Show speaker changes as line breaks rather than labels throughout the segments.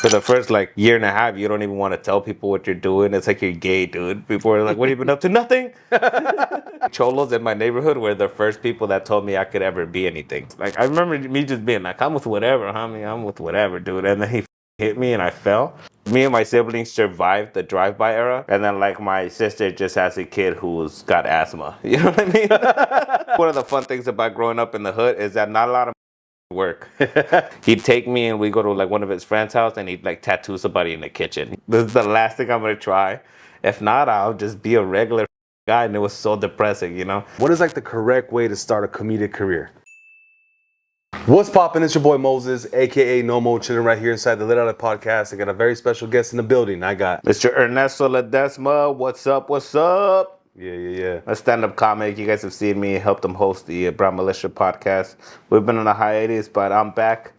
For the first like year and a half, you don't even want to tell people what you're doing. It's like you're gay, dude. People are like, "What have you been up to?" Nothing. Cholos in my neighborhood were the first people that told me I could ever be anything. Like I remember me just being like, "I'm with whatever, homie. I'm with whatever, dude." And then he hit me and I fell. Me and my siblings survived the drive-by era, and then like my sister just has a kid who's got asthma. You know what I mean? One of the fun things about growing up in the hood is that not a lot of work. He'd take me and we go to like one of his friend's house and he'd like tattoo somebody in the kitchen. This is the last thing I'm gonna try. If not, I'll just be a regular guy, and it was so depressing, you know?
What is like the correct way to start a comedic career? What's poppin'? It's your boy Moses, aka Knomoe, chilling right here inside the Lit Out podcast. I got a very special guest in the building. I got
Mr. Ernesto Ledezma. What's up? What's up?
Yeah.
A stand-up comic. You guys have seen me help them host the Brown Militia podcast. We've been on a hiatus, but I'm back.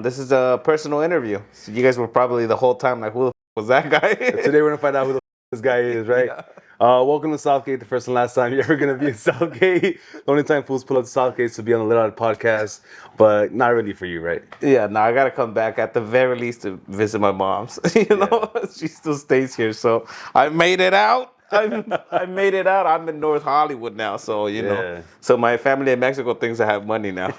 This is a personal interview. So you guys were probably the whole time like, who the was that guy?
Today we're gonna find out who the this guy is, right? Yeah. Welcome to Southgate, the first and last time you're ever gonna be in Southgate. The only time fools pull up to Southgate is to be on the Lit Out podcast, but not really for you, right?
Yeah, no, I gotta come back at the very least to visit my mom's. You know, she still stays here, so I made it out. I made it out. I'm in North Hollywood now, so you know. So my family in Mexico thinks I have money now.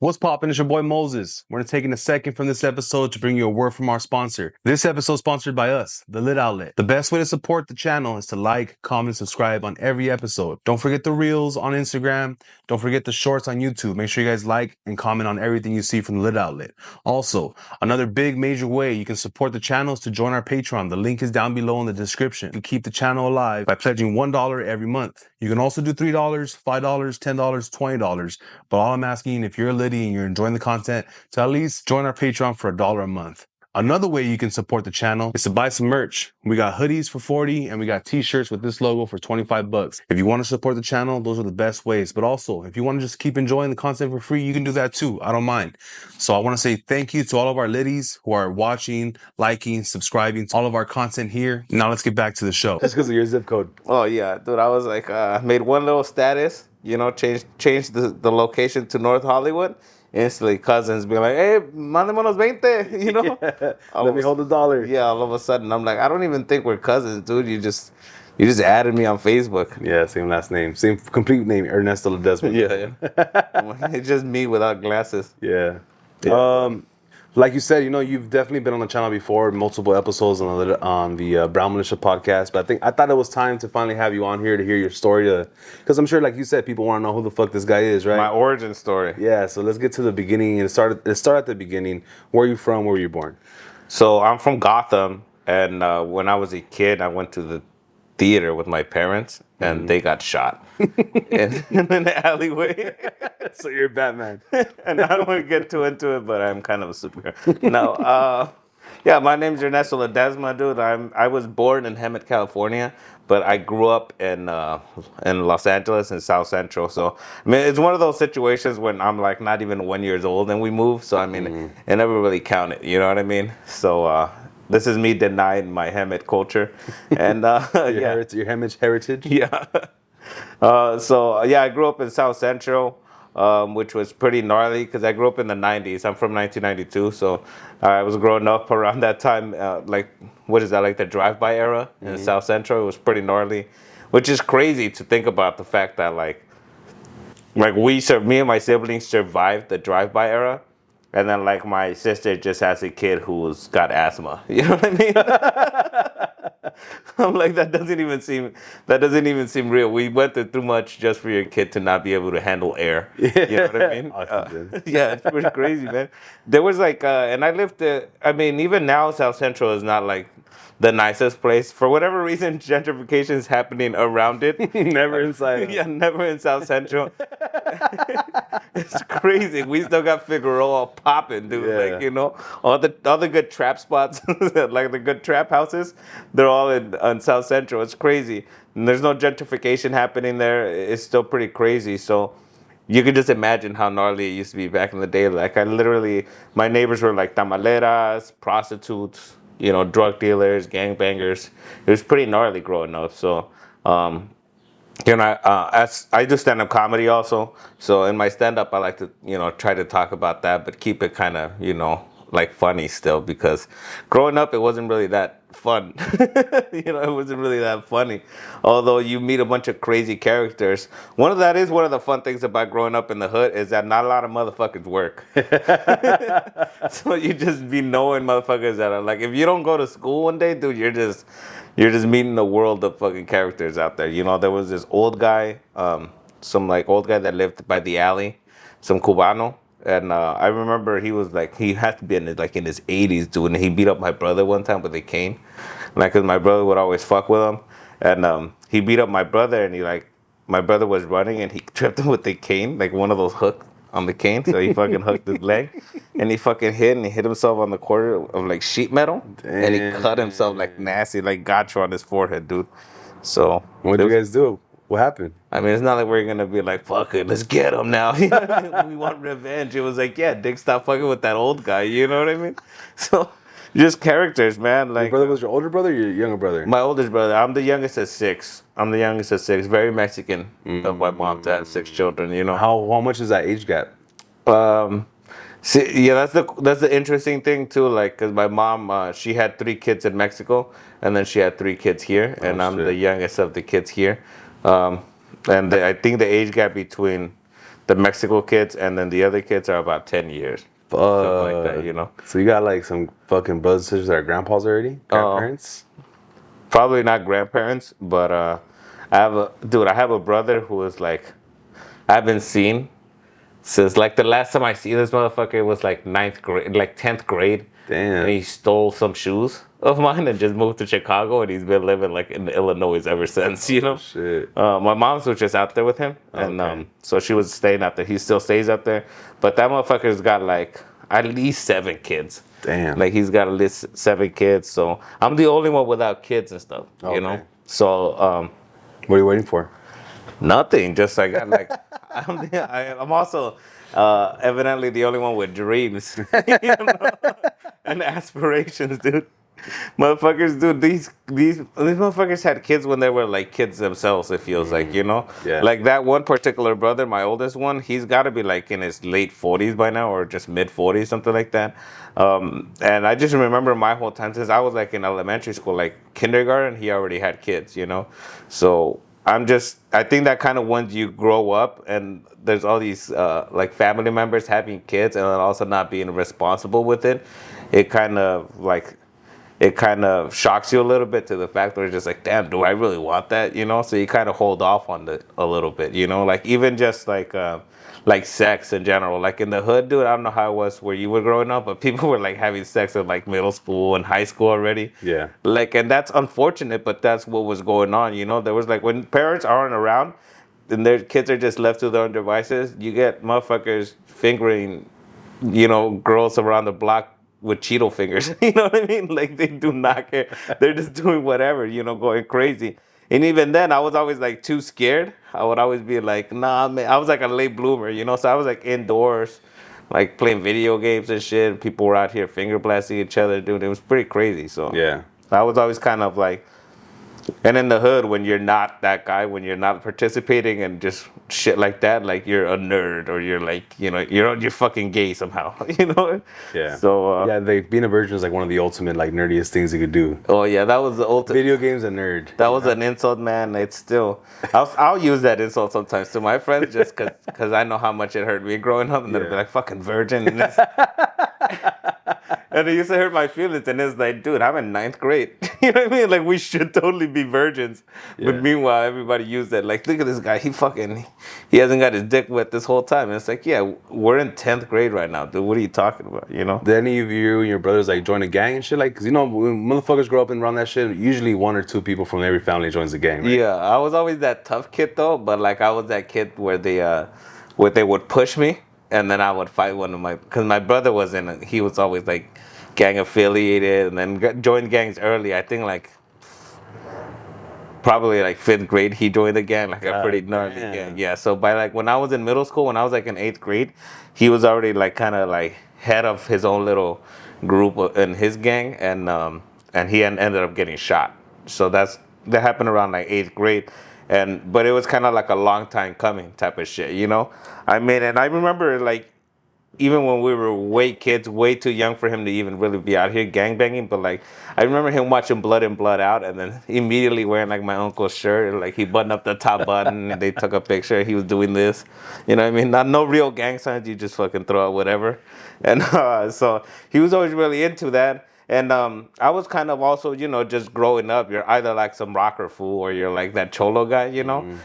What's poppin'? It's your boy Moses. We're taking a second from this episode to bring you a word from our sponsor. This episode is sponsored by us, The Lit Outlet. The best way to support the channel is to like, comment, subscribe on every episode. Don't forget the reels on Instagram. Don't forget the shorts on YouTube. Make sure you guys like and comment on everything you see from The Lit Outlet. Also, another big major way you can support the channel is to join our Patreon. The link is down below in the description. You can keep the channel alive by pledging $1 every month. You can also do $3, $5, $10, $20. But all I'm asking, if you're a Liddy and you're enjoying the content, to at least join our Patreon for $1 a month. Another way you can support the channel is to buy some merch. We got hoodies for $40 and we got t-shirts with this logo for $25. If you want to support the channel, those are the best ways. But also, if you want to just keep enjoying the content for free, you can do that too. I don't mind. So I want to say thank you to all of our Liddies who are watching, liking, subscribing to all of our content here. Now let's get back to the show. Just because of your zip code.
Oh yeah, dude, I was like, made one little status, you know, changed the location to North Hollywood. Instantly, cousins be like, "Hey, mándame unos 20," you know.
Yeah. Let me hold $1.
Yeah, all of a sudden, I'm like, I don't even think we're cousins, dude. You just added me on Facebook.
Yeah, same last name, same complete name, Ernesto Ledezma.
Yeah. It's just me without glasses.
Yeah. Like you said, you know, you've definitely been on the channel before, multiple episodes on the Brown Militia podcast. But I thought it was time to finally have you on here to hear your story, because I'm sure, like you said, people want to know who the fuck this guy is, right?
My origin story.
Yeah. So let's get to the beginning and start at the beginning. Where are you from? Where were you born?
So I'm from Gotham, and when I was a kid, I went to the theater with my parents, and they got shot in the alleyway.
So you're Batman.
And I don't want to get too into it, but I'm kind of a superhero. No, yeah, my name's Ernesto Ledezma, dude. I was born in Hemet, California, but I grew up in Los Angeles in South Central. So I mean, it's one of those situations when I'm like not even 1 year old and we moved. So I mean, it never really counted. You know what I mean? So this is me denying my Hemet culture, and
your Hemet heritage.
Yeah. So I grew up in South Central. Which was pretty gnarly because I grew up in the 90s. I'm from 1992, so I was growing up around that time, like the drive-by era in South Central. It was pretty gnarly, which is crazy to think about the fact that like me and my siblings survived the drive-by era, and then like my sister just has a kid who's got asthma. You know what I mean? I'm like, that doesn't even seem real. We went through too much just for your kid to not be able to handle air. You know what I mean? Yeah, it's pretty crazy, man. There was like, and I lived, even now South Central is not like the nicest place. For whatever reason, gentrification is happening around it.
Never inside.
Yeah, never in South Central. It's crazy. We still got Figueroa popping, dude.
Yeah.
Like, you know, all the good trap spots, like the good trap houses, they're all in South Central. It's crazy. And there's no gentrification happening there. It's still pretty crazy. So you can just imagine how gnarly it used to be back in the day. Like my neighbors were like tamaleras, prostitutes, you know, drug dealers, gangbangers. It was pretty gnarly growing up. So, you know, I do stand-up comedy also. So in my stand-up, I like to, you know, try to talk about that, but keep it kind of, you know, like funny still, because growing up it wasn't really that fun. It wasn't really that funny. Although you meet a bunch of crazy characters. One of the fun things about growing up in the hood is that not a lot of motherfuckers work. So you just be knowing motherfuckers that are like, if you don't go to school one day, dude, you're just meeting a world of fucking characters out there. There was this old guy, some like old guy that lived by the alley, some Cubano. And I remember he had to be in his 80s, dude. And he beat up my brother one time with a cane, like, cause my brother would always fuck with him. And he beat up my brother, and my brother was running, and he tripped him with the cane, like one of those hooks on the cane. So he fucking hooked his leg, and he fucking hit himself on the corner of like sheet metal. Damn. And he cut himself like nasty, like gotcha on his forehead, dude. So
what did you guys do? What happened?
I mean, it's not like we're gonna be like, fuck it, let's get him now. We want revenge. It was like, yeah, Dick, stop fucking with that old guy. You know what I mean? So, just characters, man. Like,
your brother was your older brother or your younger brother?
My oldest brother. I'm the youngest of six. Very Mexican. Of my mom to have 6 children.
How much is that age gap?
See, yeah, that's the interesting thing too. Like, cause my mom, she had 3 kids in Mexico, and then she had 3 kids here, and I'm the youngest of the kids here. I think the age gap between the Mexico kids and then the other kids are about 10 years. Something like that,
So you got like some fucking brothers and sisters that are grandpas already? Grandparents?
Probably not grandparents, but I have a brother who is like, I haven't seen since like the last time I see this motherfucker was like 9th grade, like 10th grade.
Damn.
And he stole some shoes of mine and just moved to Chicago, and he's been living like in Illinois ever since,
Shit.
My mom's was just out there with him, and so she was staying out there. He still stays out there, but that motherfucker's got like at least 7 kids.
Damn.
Like, he's got at least 7 kids, so I'm the only one without kids and stuff, So
what are you waiting for?
Nothing. Just like I'm also evidently the only one with dreams, and aspirations, dude. Motherfuckers, dude. These motherfuckers had kids when they were like kids themselves. It feels like,
Yeah.
Like that one particular brother, my oldest one. He's got to be like in his late 40s by now, or just mid 40s, something like that. And I just remember my whole time since I was like in elementary school, like kindergarten. He already had kids, So I think that kind of once you grow up and there's all these like family members having kids and then also not being responsible with it, it kind of shocks you a little bit to the fact where it's just like, damn, do I really want that? So you kind of hold off on it a little bit, like even just like sex in general. Like in the hood, dude, I don't know how it was where you were growing up, but people were like having sex in like middle school and high school already.
Yeah.
Like, and that's unfortunate, but that's what was going on. There was like, when parents aren't around and their kids are just left to their own devices, you get motherfuckers fingering, girls around the block with Cheeto fingers. You know what I mean? Like, they do not care. They're just doing whatever, going crazy. And even then, I was always like too scared. I would always be like, nah, man. I was like a late bloomer, So I was like indoors, like playing video games and shit. People were out here finger blasting each other, dude. It was pretty crazy. So
yeah,
I was always kind of like, and in the hood, when you're not that guy, when you're not participating and just shit like that, like you're a nerd, or you're like, you're fucking gay somehow,
Yeah.
So
being a virgin is like one of the ultimate like nerdiest things you could do.
Oh yeah, that was the ultimate.
Video games a nerd.
That was an insult, man. It's still, I'll use that insult sometimes to my friends just because I know how much it hurt me growing up, and they'll be like, fucking virgin. And it used to hurt my feelings, and it's like, dude, I'm in 9th grade. You know what I mean? Like, we should totally be virgins. Yeah. But meanwhile, everybody used that. Like, look at this guy. He hasn't got his dick wet this whole time. And it's like, yeah, we're in 10th grade right now, dude. What are you talking about, Did
any of you and your brothers, like, join a gang and shit? Like, because, when motherfuckers grow up and around that shit, usually 1 or 2 people from every family joins the gang, right?
Yeah, I was always that tough kid, though. But, like, I was that kid where they would push me. And then I would fight because my brother he was always like gang affiliated, and then joined gangs early. I think like probably like 5th grade he joined the gang, like a pretty gnarly gang. Yeah, so by like when I was in middle school, when I was like in 8th grade, he was already like kind of like head of his own little group in his gang, and he ended up getting shot. So that happened around like 8th grade. But it was kind of like a long time coming type of shit, I mean, and I remember like even when we were way kids, way too young for him to even really be out here gangbanging. But like, I remember him watching Blood In, Blood Out, and then immediately wearing like my uncle's shirt, and like he buttoned up the top button, and they took a picture. He was doing this, you know what I mean? Not no real gang signs. You just fucking throw out whatever, and so he was always really into that. And I was kind of also, just growing up, you're either like some rocker fool or you're like that cholo guy,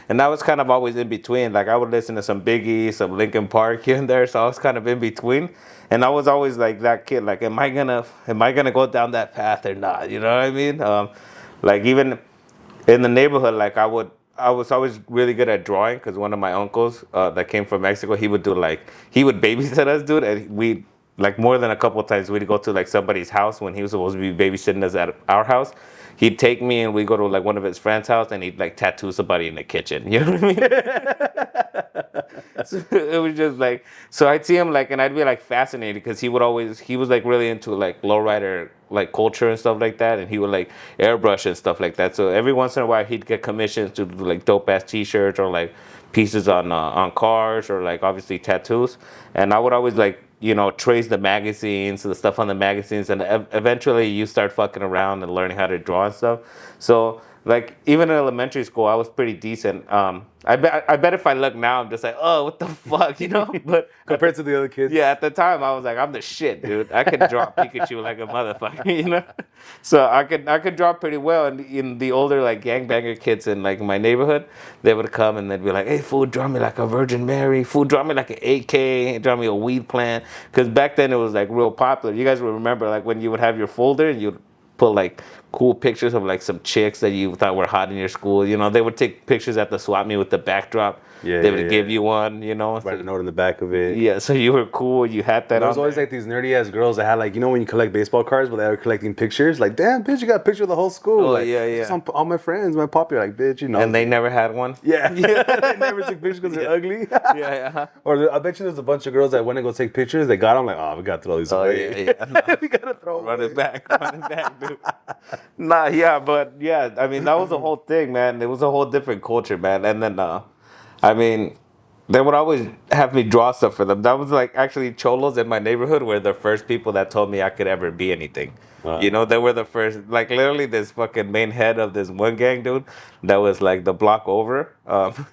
And I was kind of always in between. Like I would listen to some Biggie, some Linkin Park here and there. So I was kind of in between. And I was always like that kid. Like, am I gonna go down that path or not? You know what I mean? Like even in the neighborhood, like I was always really good at drawing because one of my uncles that came from Mexico, he would babysit us, dude, and we like more than a couple of times we'd go to like somebody's house when he was supposed to be babysitting us at our house. He'd take me and we'd go to like one of his friends' house and he'd like tattoo somebody in the kitchen. You know what I mean? So it was just like, so I'd see him like, and I'd be like fascinated because he was like really into like lowrider like culture and stuff like that, and he would like airbrush and stuff like that. So every once in a while he'd get commissions to do like dope ass t-shirts or like pieces on cars or like obviously tattoos, and I would always like trace the magazines, the stuff on the magazines, and eventually you start fucking around and learning how to draw and stuff. So like even in elementary school, I was pretty decent. I bet if I look now, I'm just like, oh, what the fuck, But
Compared to the other kids?
yeah, at the time I was like, I'm the shit, dude. I could draw Pikachu like a motherfucker, So I could draw pretty well. And in the older like gangbanger kids in like my neighborhood, they would come and they'd be like, hey, fool, draw me like a Virgin Mary. Fool, draw me like an AK. Draw me a weed plant. Because back then it was like real popular. You guys will remember like when you would have your folder and you'd put like cool pictures of like some chicks that you thought were hot in your school. They would take pictures at the swap meet with the backdrop.
Yeah,
they would give you one,
Write a note in the back of it.
Yeah, so you were cool. You had that.
There was always like these nerdy ass girls that had like, when you collect baseball cards, but they were collecting pictures. Like, damn, bitch, you got a picture of the whole school.
Oh,
like,
yeah.
All my friends, my popular, like, bitch,
And they never had one.
Yeah, they never took pictures because they're ugly.
Yeah.
Or I bet you there's a bunch of girls that went to go take pictures. They got them like, oh, we got to throw these away.
Yeah. No.
We gotta throw them.
Run it back, dude. Nah, yeah, but yeah, I mean that was the whole thing, man. It was a whole different culture, man. And then, I mean, they would always have me draw stuff for them. That was like actually cholos in my neighborhood were the first people that told me I could ever be anything.
Wow.
They were the first, like literally this fucking main head of this one gang dude that was like the block over.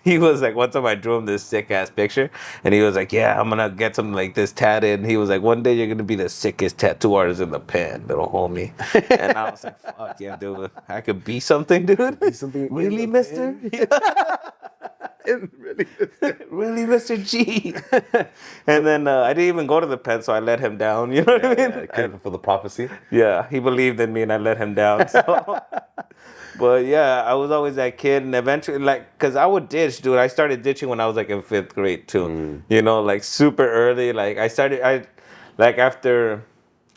He was like, one time I drew him this sick ass picture and he was like, yeah, I'm gonna get something like this tatted. And he was like, one day you're gonna be the sickest tattoo artist in the pen, little homie. And I was like, fuck yeah, dude, I could be something, dude.
Be something
really, mister? Really, Mr. G? And then I didn't even go to the pen, so I let him down. You know what I mean?
Yeah, kind of fulfill the prophecy.
Yeah, he believed in me, and I let him down. So. But yeah, I was always that kid, and eventually, like, cause I would ditch, dude. I started ditching when I was like in 5th grade too. Like super early. Like after.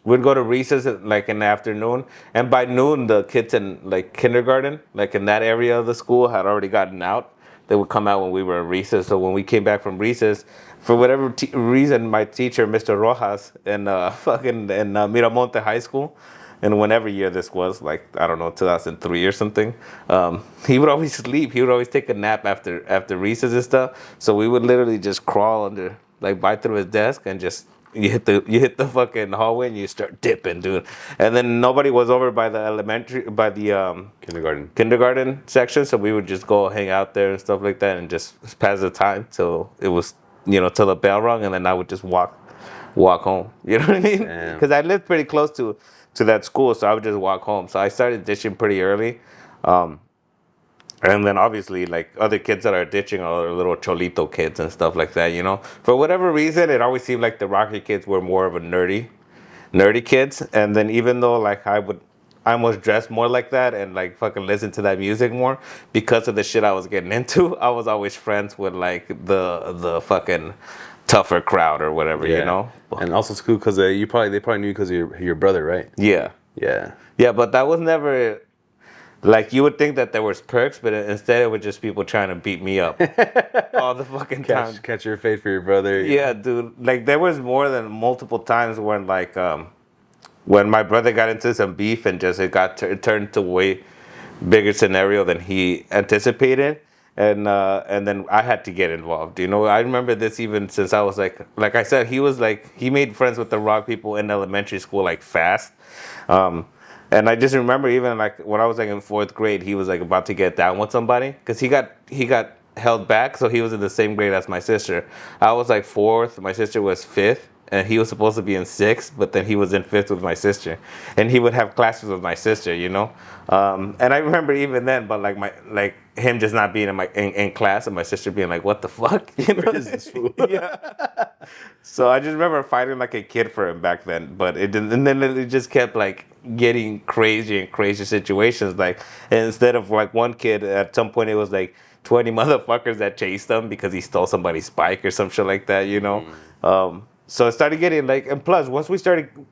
We'd go to recess like in the afternoon, and by noon the kids in like kindergarten, like in that area of the school, had already gotten out. They would come out when we were in recess. So when we came back from recess, for whatever reason, my teacher, Mr. Rojas, in Miramonte High School, and whenever year this was, like I don't know, 2003 or something, he would always sleep. He would always take a nap after recess and stuff. So we would literally just crawl under, like, by through his desk and just. You hit the fucking hallway and you start dipping, dude. And then nobody was over by the kindergarten section, so we would just go hang out there and stuff like that and just pass the time till it was till the bell rung, and then I would just walk home. You know what I mean? Because I lived pretty close to that school, so I would just walk home. So I started ditching pretty early. And then obviously, like, other kids that are ditching are little cholito kids and stuff like that, For whatever reason, it always seemed like the rocky kids were more of a nerdy kids. And then even though, like, I almost dress more like that and, like, fucking listen to that music more because of the shit I was getting into, I was always friends with, like, the fucking tougher crowd or whatever,
And also it's cool because they probably knew you because of your brother, right?
Yeah.
Yeah.
Yeah, but that was never... Like, you would think that there was perks, but instead it was just people trying to beat me up all the fucking time.
Catch your fate for your brother.
Yeah, dude. Like, there was more than multiple times when, like, when my brother got into some beef and just it got turned to way bigger scenario than he anticipated. and then I had to get involved. You know, I remember this even since I was like I said, he made friends with the rock people in elementary school like fast. Um, and I just remember even like when I was like in fourth grade, he was like about to get down with somebody because he got held back, so he was in the same grade as my sister. I was like fourth, my sister was fifth, and he was supposed to be in sixth, but then he was in fifth with my sister, and he would have classes with my sister, you know. And I remember even then, but like him just not being in class, and my sister being like, "What the fuck?" You know?
Where is this fool?
Yeah. So I just remember fighting like a kid for him back then, but it didn't. And then it just kept like getting crazy and crazy situations. Like, and instead of like one kid, at some point it was like 20 motherfuckers that chased him because he stole somebody's bike or some shit like that, you know. So it started getting like, and plus once we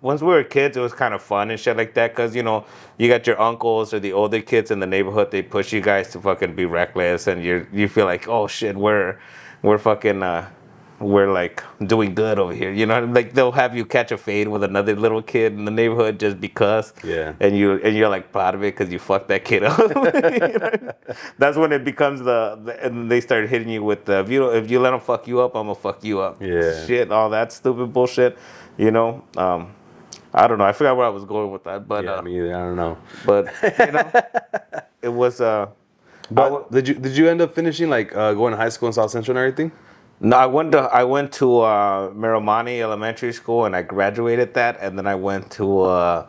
were kids, it was kind of fun and shit like that, because you know you got your uncles or the older kids in the neighborhood, they push you guys to fucking be reckless, and you feel like, oh shit, we're fucking we're like doing good over here, you know. Like they'll have you catch a fade with another little kid in the neighborhood just because,
Yeah.
and you're like proud of it because you fucked that kid up. You know? That's when it becomes and they start hitting you with the, if you let them fuck you up, I'm gonna fuck you up.
Yeah.
Shit, all that stupid bullshit, you know. I don't know. I forgot where I was going with that, but
Yeah, me either. I don't know.
but you know, it was
But did you end up finishing like going to high school in South Central and everything?
No, I went to Miramani Elementary School and I graduated that, and then I went to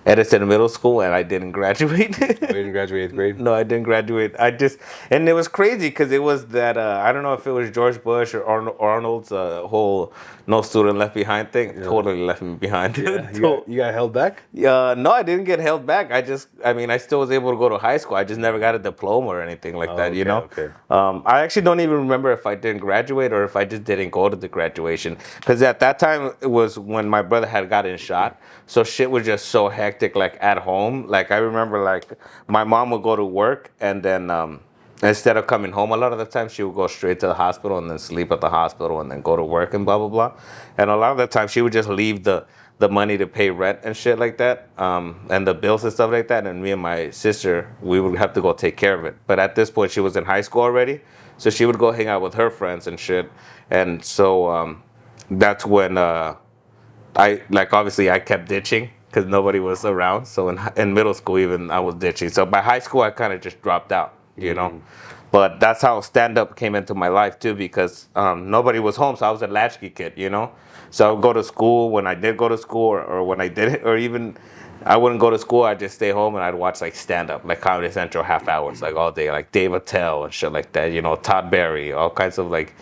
Edison Middle School and I didn't graduate.
You didn't graduate 8th grade?
No, I didn't graduate. And it was crazy because it was that I don't know if it was George Bush or Arnold's whole no student left behind thing.
Yeah.
Totally left me behind.
Yeah, you got held back?
No, I didn't get held back. I still was able to go to high school. I just never got a diploma or anything like that, you know?
Okay.
I actually don't even remember if I didn't graduate or if I just didn't go to the graduation. Because at that time, it was when my brother had gotten shot. So shit was just so hectic, like at home. Like I remember, like my mom would go to work and then instead of coming home a lot of the time, she would go straight to the hospital and then sleep at the hospital and then go to work and blah, blah, blah. And a lot of the time, she would just leave the money to pay rent and shit like that, and the bills and stuff like that. And me and my sister, we would have to go take care of it. But at this point, she was in high school already. So she would go hang out with her friends and shit. And so that's when obviously I kept ditching because nobody was around. So in middle school, even I was ditching. So by high school, I kind of just dropped out, you know. But that's how stand-up came into my life too, because nobody was home, so I was a latchkey kid, you know. So I would go to school when I did go to school, or when I didn't, or even I wouldn't go to school. I'd just stay home and I'd watch like stand-up, like Comedy Central half hours, like all day, like Dave Attell and shit like that, you know, Todd Barry, all kinds of like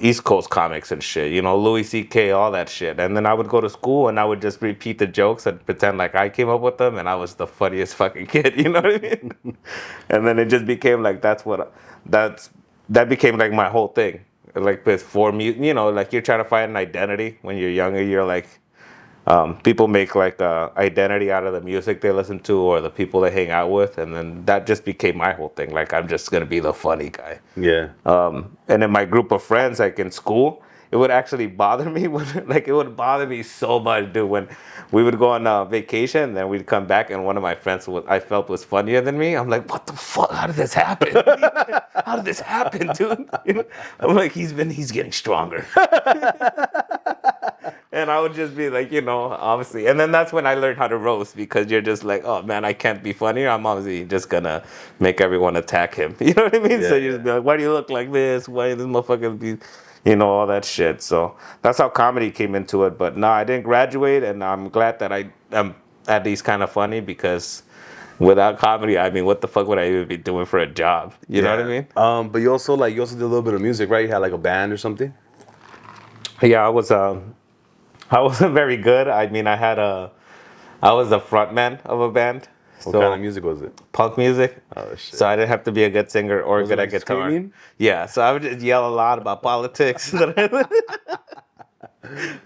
East Coast comics and shit, you know, Louis C.K., all that shit. And then I would go to school and I would just repeat the jokes and pretend like I came up with them and I was the funniest fucking kid, you know what I mean? And then it just became like, that became like my whole thing. Like for me, you know, like you're trying to find an identity when you're younger. You're like, people make like a identity out of the music they listen to or the people they hang out with, and then that just became my whole thing. Like I'm just gonna be the funny guy.
Yeah.
And in my group of friends, like in school, it would actually bother me it would bother me so much, dude, when we would go on vacation and then we'd come back and one of my friends I felt was funnier than me. I'm like, what the fuck? How did this happen? How did this happen, dude? You know? I'm like, he's getting stronger. And I would just be like, you know, obviously. And then that's when I learned how to roast, because you're just like, oh man, I can't be funnier. I'm obviously just gonna make everyone attack him. You know what I mean?
Yeah,
So you just be like, why do you look like this? Why this motherfucker be, you know, all that shit. So that's how comedy came into it. But no, I didn't graduate, and I'm glad that I am at least kind of funny, because without comedy, I mean, what the fuck would I even be doing for a job? You know what I mean?
But you also did a little bit of music, right? You had like a band or something?
Yeah, I wasn't very good. I mean, I was the frontman of a band.
What kind of music was it?
Punk music.
Oh shit.
So I didn't have to be a good singer or
Was
good
it
at
like
guitar.
screaming?
Yeah, so I would just yell a lot about politics. I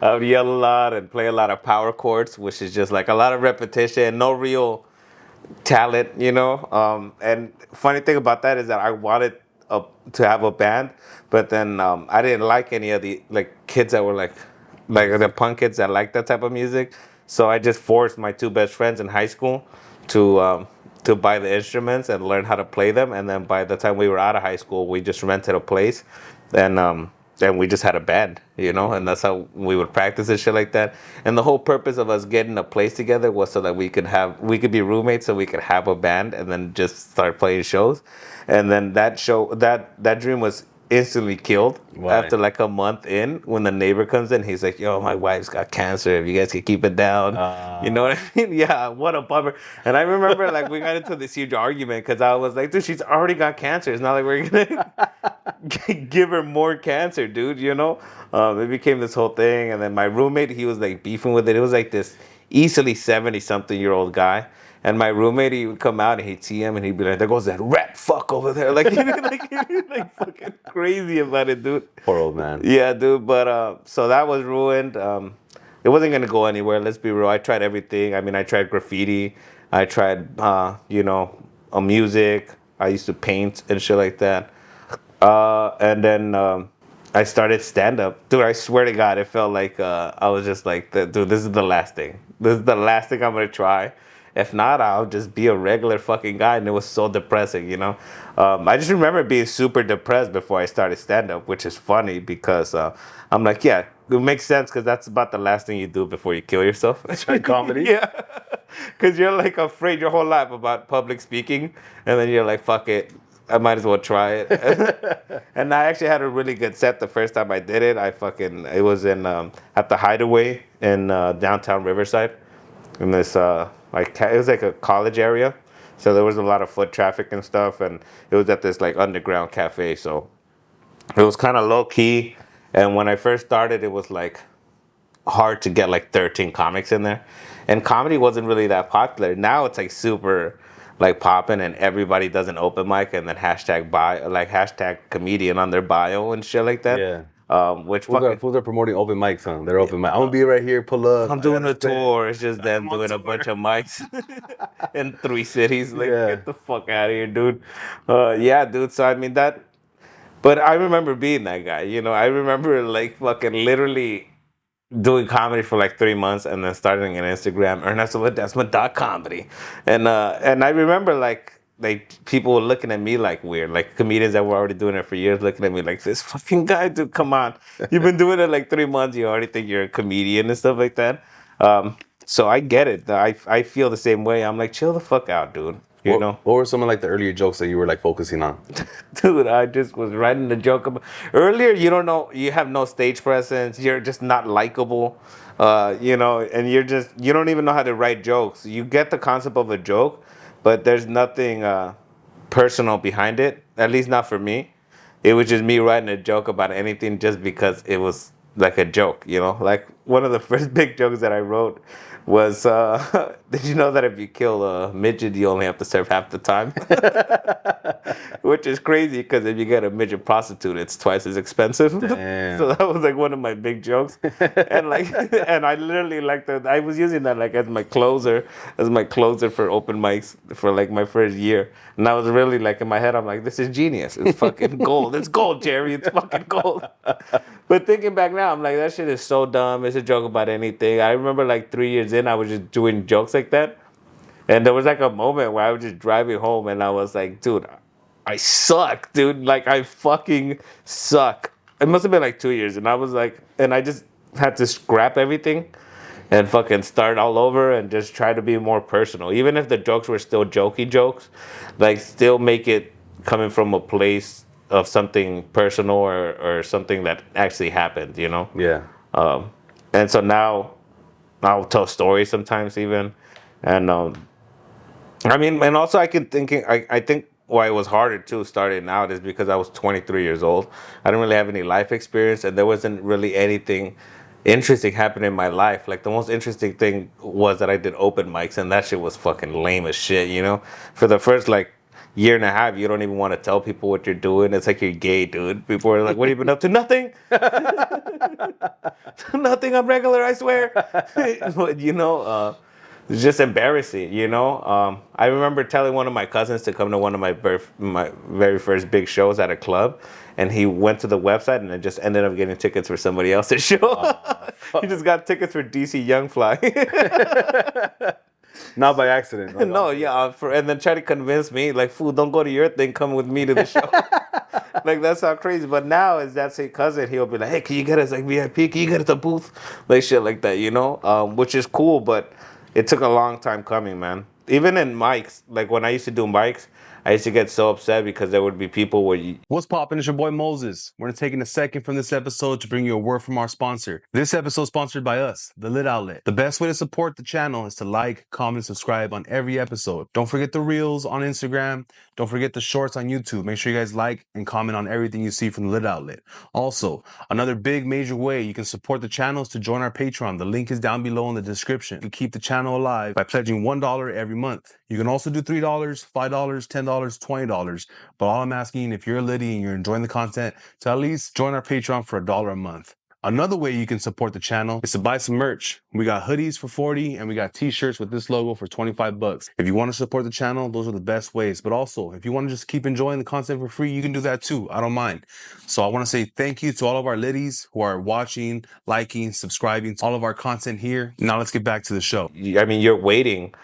would yell a lot and play a lot of power chords, which is just like a lot of repetition, no real talent, you know. And funny thing about that is that I wanted to have a band, but then I didn't like any of the like kids that were like the punk kids that like that type of music. So I just forced my two best friends in high school to to buy the instruments and learn how to play them. And then by the time we were out of high school, we just rented a place, and we just had a band, and that's how we would practice and shit like that. And the whole purpose of us getting a place together was so that we could be roommates, so we could have a band and then just start playing shows. And then that dream was instantly killed. Why? After like a month in, when the neighbor comes in, he's like, "Yo, my wife's got cancer. If you guys could keep it down." You know what I mean? Yeah, what a bummer. And I remember like we got into this huge argument because I was like, "Dude, she's already got cancer. It's not like we're gonna give her more cancer, dude." It became this whole thing. And then my roommate, he was like beefing with it. It was like this easily 70-something-year-old guy. And my roommate, he would come out and he'd see him and he'd be like, "There goes that rat fuck over there." Like, he'd be like fucking crazy about it, dude.
Poor old man.
Yeah, dude. But so that was ruined. It wasn't going to go anywhere. Let's be real. I tried everything. I mean, I tried graffiti. I tried, music. I used to paint and shit like that. And then I started stand-up. Dude, I swear to God, it felt like I was just like, dude, this is the last thing. This is the last thing I'm going to try. If not, I'll just be a regular fucking guy. And it was so depressing, I just remember being super depressed before I started stand-up, which is funny because I'm like, yeah, it makes sense because that's about the last thing you do before you kill yourself.
Try comedy?
Yeah. Because you're like afraid your whole life about public speaking. And then you're like, fuck it. I might as well try it. And I actually had a really good set the first time I did it. It was in at the Hideaway in downtown Riverside. In this it was like a college area, so there was a lot of foot traffic and stuff, and it was at this like underground cafe, so it was kind of low key. And when I first started, it was like hard to get like 13 comics in there, and comedy wasn't really that popular. Now it's like super like popping, and everybody does an open mic and then hashtag comedian on their bio and shit like that.
Yeah.
Which
fools are promoting open mics, huh? They're open mic. I'm gonna be right here, pull up.
I'm doing a tour. It's just them doing a bunch of mics in 3 cities. Like, Get the fuck out of here, dude. Yeah, dude. So I mean that, but I remember being that guy. I remember like fucking literally doing comedy for like 3 months and then starting an Instagram, Ernesto Ledezma.comedy, and I remember like people were looking at me like weird, like comedians that were already doing it for years looking at me like, "This fucking guy, dude, come on. You've been doing it like 3 months, you already think you're a comedian," and stuff like that. So I get it. I feel the same way. I'm like, chill the fuck out, dude. What
were some of like the earlier jokes that you were like focusing on?
Dude, I just was writing the joke about earlier. You don't know, you have no stage presence, you're just not likable, and you don't even know how to write jokes. You get the concept of a joke, but there's nothing personal behind it, at least not for me. It was just me writing a joke about anything just because it was like a joke, Like one of the first big jokes that I wrote was, did you know that if you kill a midget, you only have to serve half the time? Which is crazy because if you get a midget prostitute, it's twice as expensive.
Damn.
So that was like one of my big jokes. And and I literally I was using that like as my closer for open mics for like my first year. And I was really like in my head, I'm like, this is genius. It's fucking gold. It's gold, Jerry. It's fucking gold. But thinking back now, I'm like, that shit is so dumb. It's a joke about anything. I remember like 3 years in, I was just doing jokes like that. And there was like a moment where I was just driving home and I was like, dude, I suck, dude. Like, I fucking suck. It must have been like 2 years. And I was like, and I just had to scrap everything and fucking start all over and just try to be more personal. Even if the jokes were still jokey jokes, like still make it coming from a place of something personal or something that actually happened,
Yeah.
And so now I'll tell stories sometimes even. And I mean, and also I think why it was harder too starting out is because I was 23 years old. I didn't really have any life experience, and there wasn't really anything interesting happening in my life. Like the most interesting thing was that I did open mics, and that shit was fucking lame as shit, For the first like year and a half, you don't even want to tell people what you're doing. It's like you're gay, dude. People are like, "What have you been up to?" "Nothing." "Nothing. I'm regular, I swear." But it's just embarrassing, I remember telling one of my cousins to come to one of my very first big shows at a club, and he went to the website and then just ended up getting tickets for somebody else's show. He just got tickets for DC Young Fly.
Not by accident. Like,
No, yeah, and then try to convince me, like, fool, don't go to your thing, come with me to the show. Like, that's how crazy. But now, is that same cousin, he'll be like, hey, can you get us like VIP? Can you get us a booth? Like, shit like that, you know? Which is cool, but it took a long time coming, man. Even in mics, like when I used to do mics, I used to get so upset because there would be people where you,
what's poppin'? It's your boy Moses. We're taking a second from this episode to bring you a word from our sponsor. This episode is sponsored by us, The Lit Outlet. The best way to support the channel is to like, comment, subscribe on every episode. Don't forget the reels on Instagram. Don't forget the shorts on YouTube. Make sure you guys like and comment on everything you see from The Lit Outlet. Also, another big major way you can support the channel is to join our Patreon. The link is down below in the description. You can keep the channel alive by pledging $1 every month. You can also do $3, $5, $10, $20. But all I'm asking, if you're a Liddy and you're enjoying the content, to at least join our Patreon for $1 a month. Another way you can support the channel is to buy some merch. We got hoodies for 40 and we got t-shirts with this logo for 25 bucks. If you want to support the channel, those are the best ways. But also, if you want to just keep enjoying the content for free, you can do that too. I don't mind. So I want to say thank you to all of our Liddies who are watching, liking, subscribing to all of our content here. Now let's get back to the show.
I mean, you're waiting.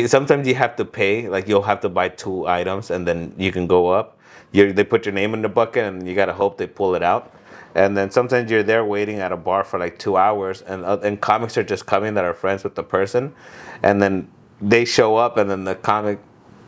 Sometimes you have to pay, like you'll have to buy 2 items and then you can go up. They put your name in the bucket and you gotta hope they pull it out. And then sometimes you're there waiting at a bar for like 2 hours, and comics are just coming that are friends with the person, and then they show up, and then the comic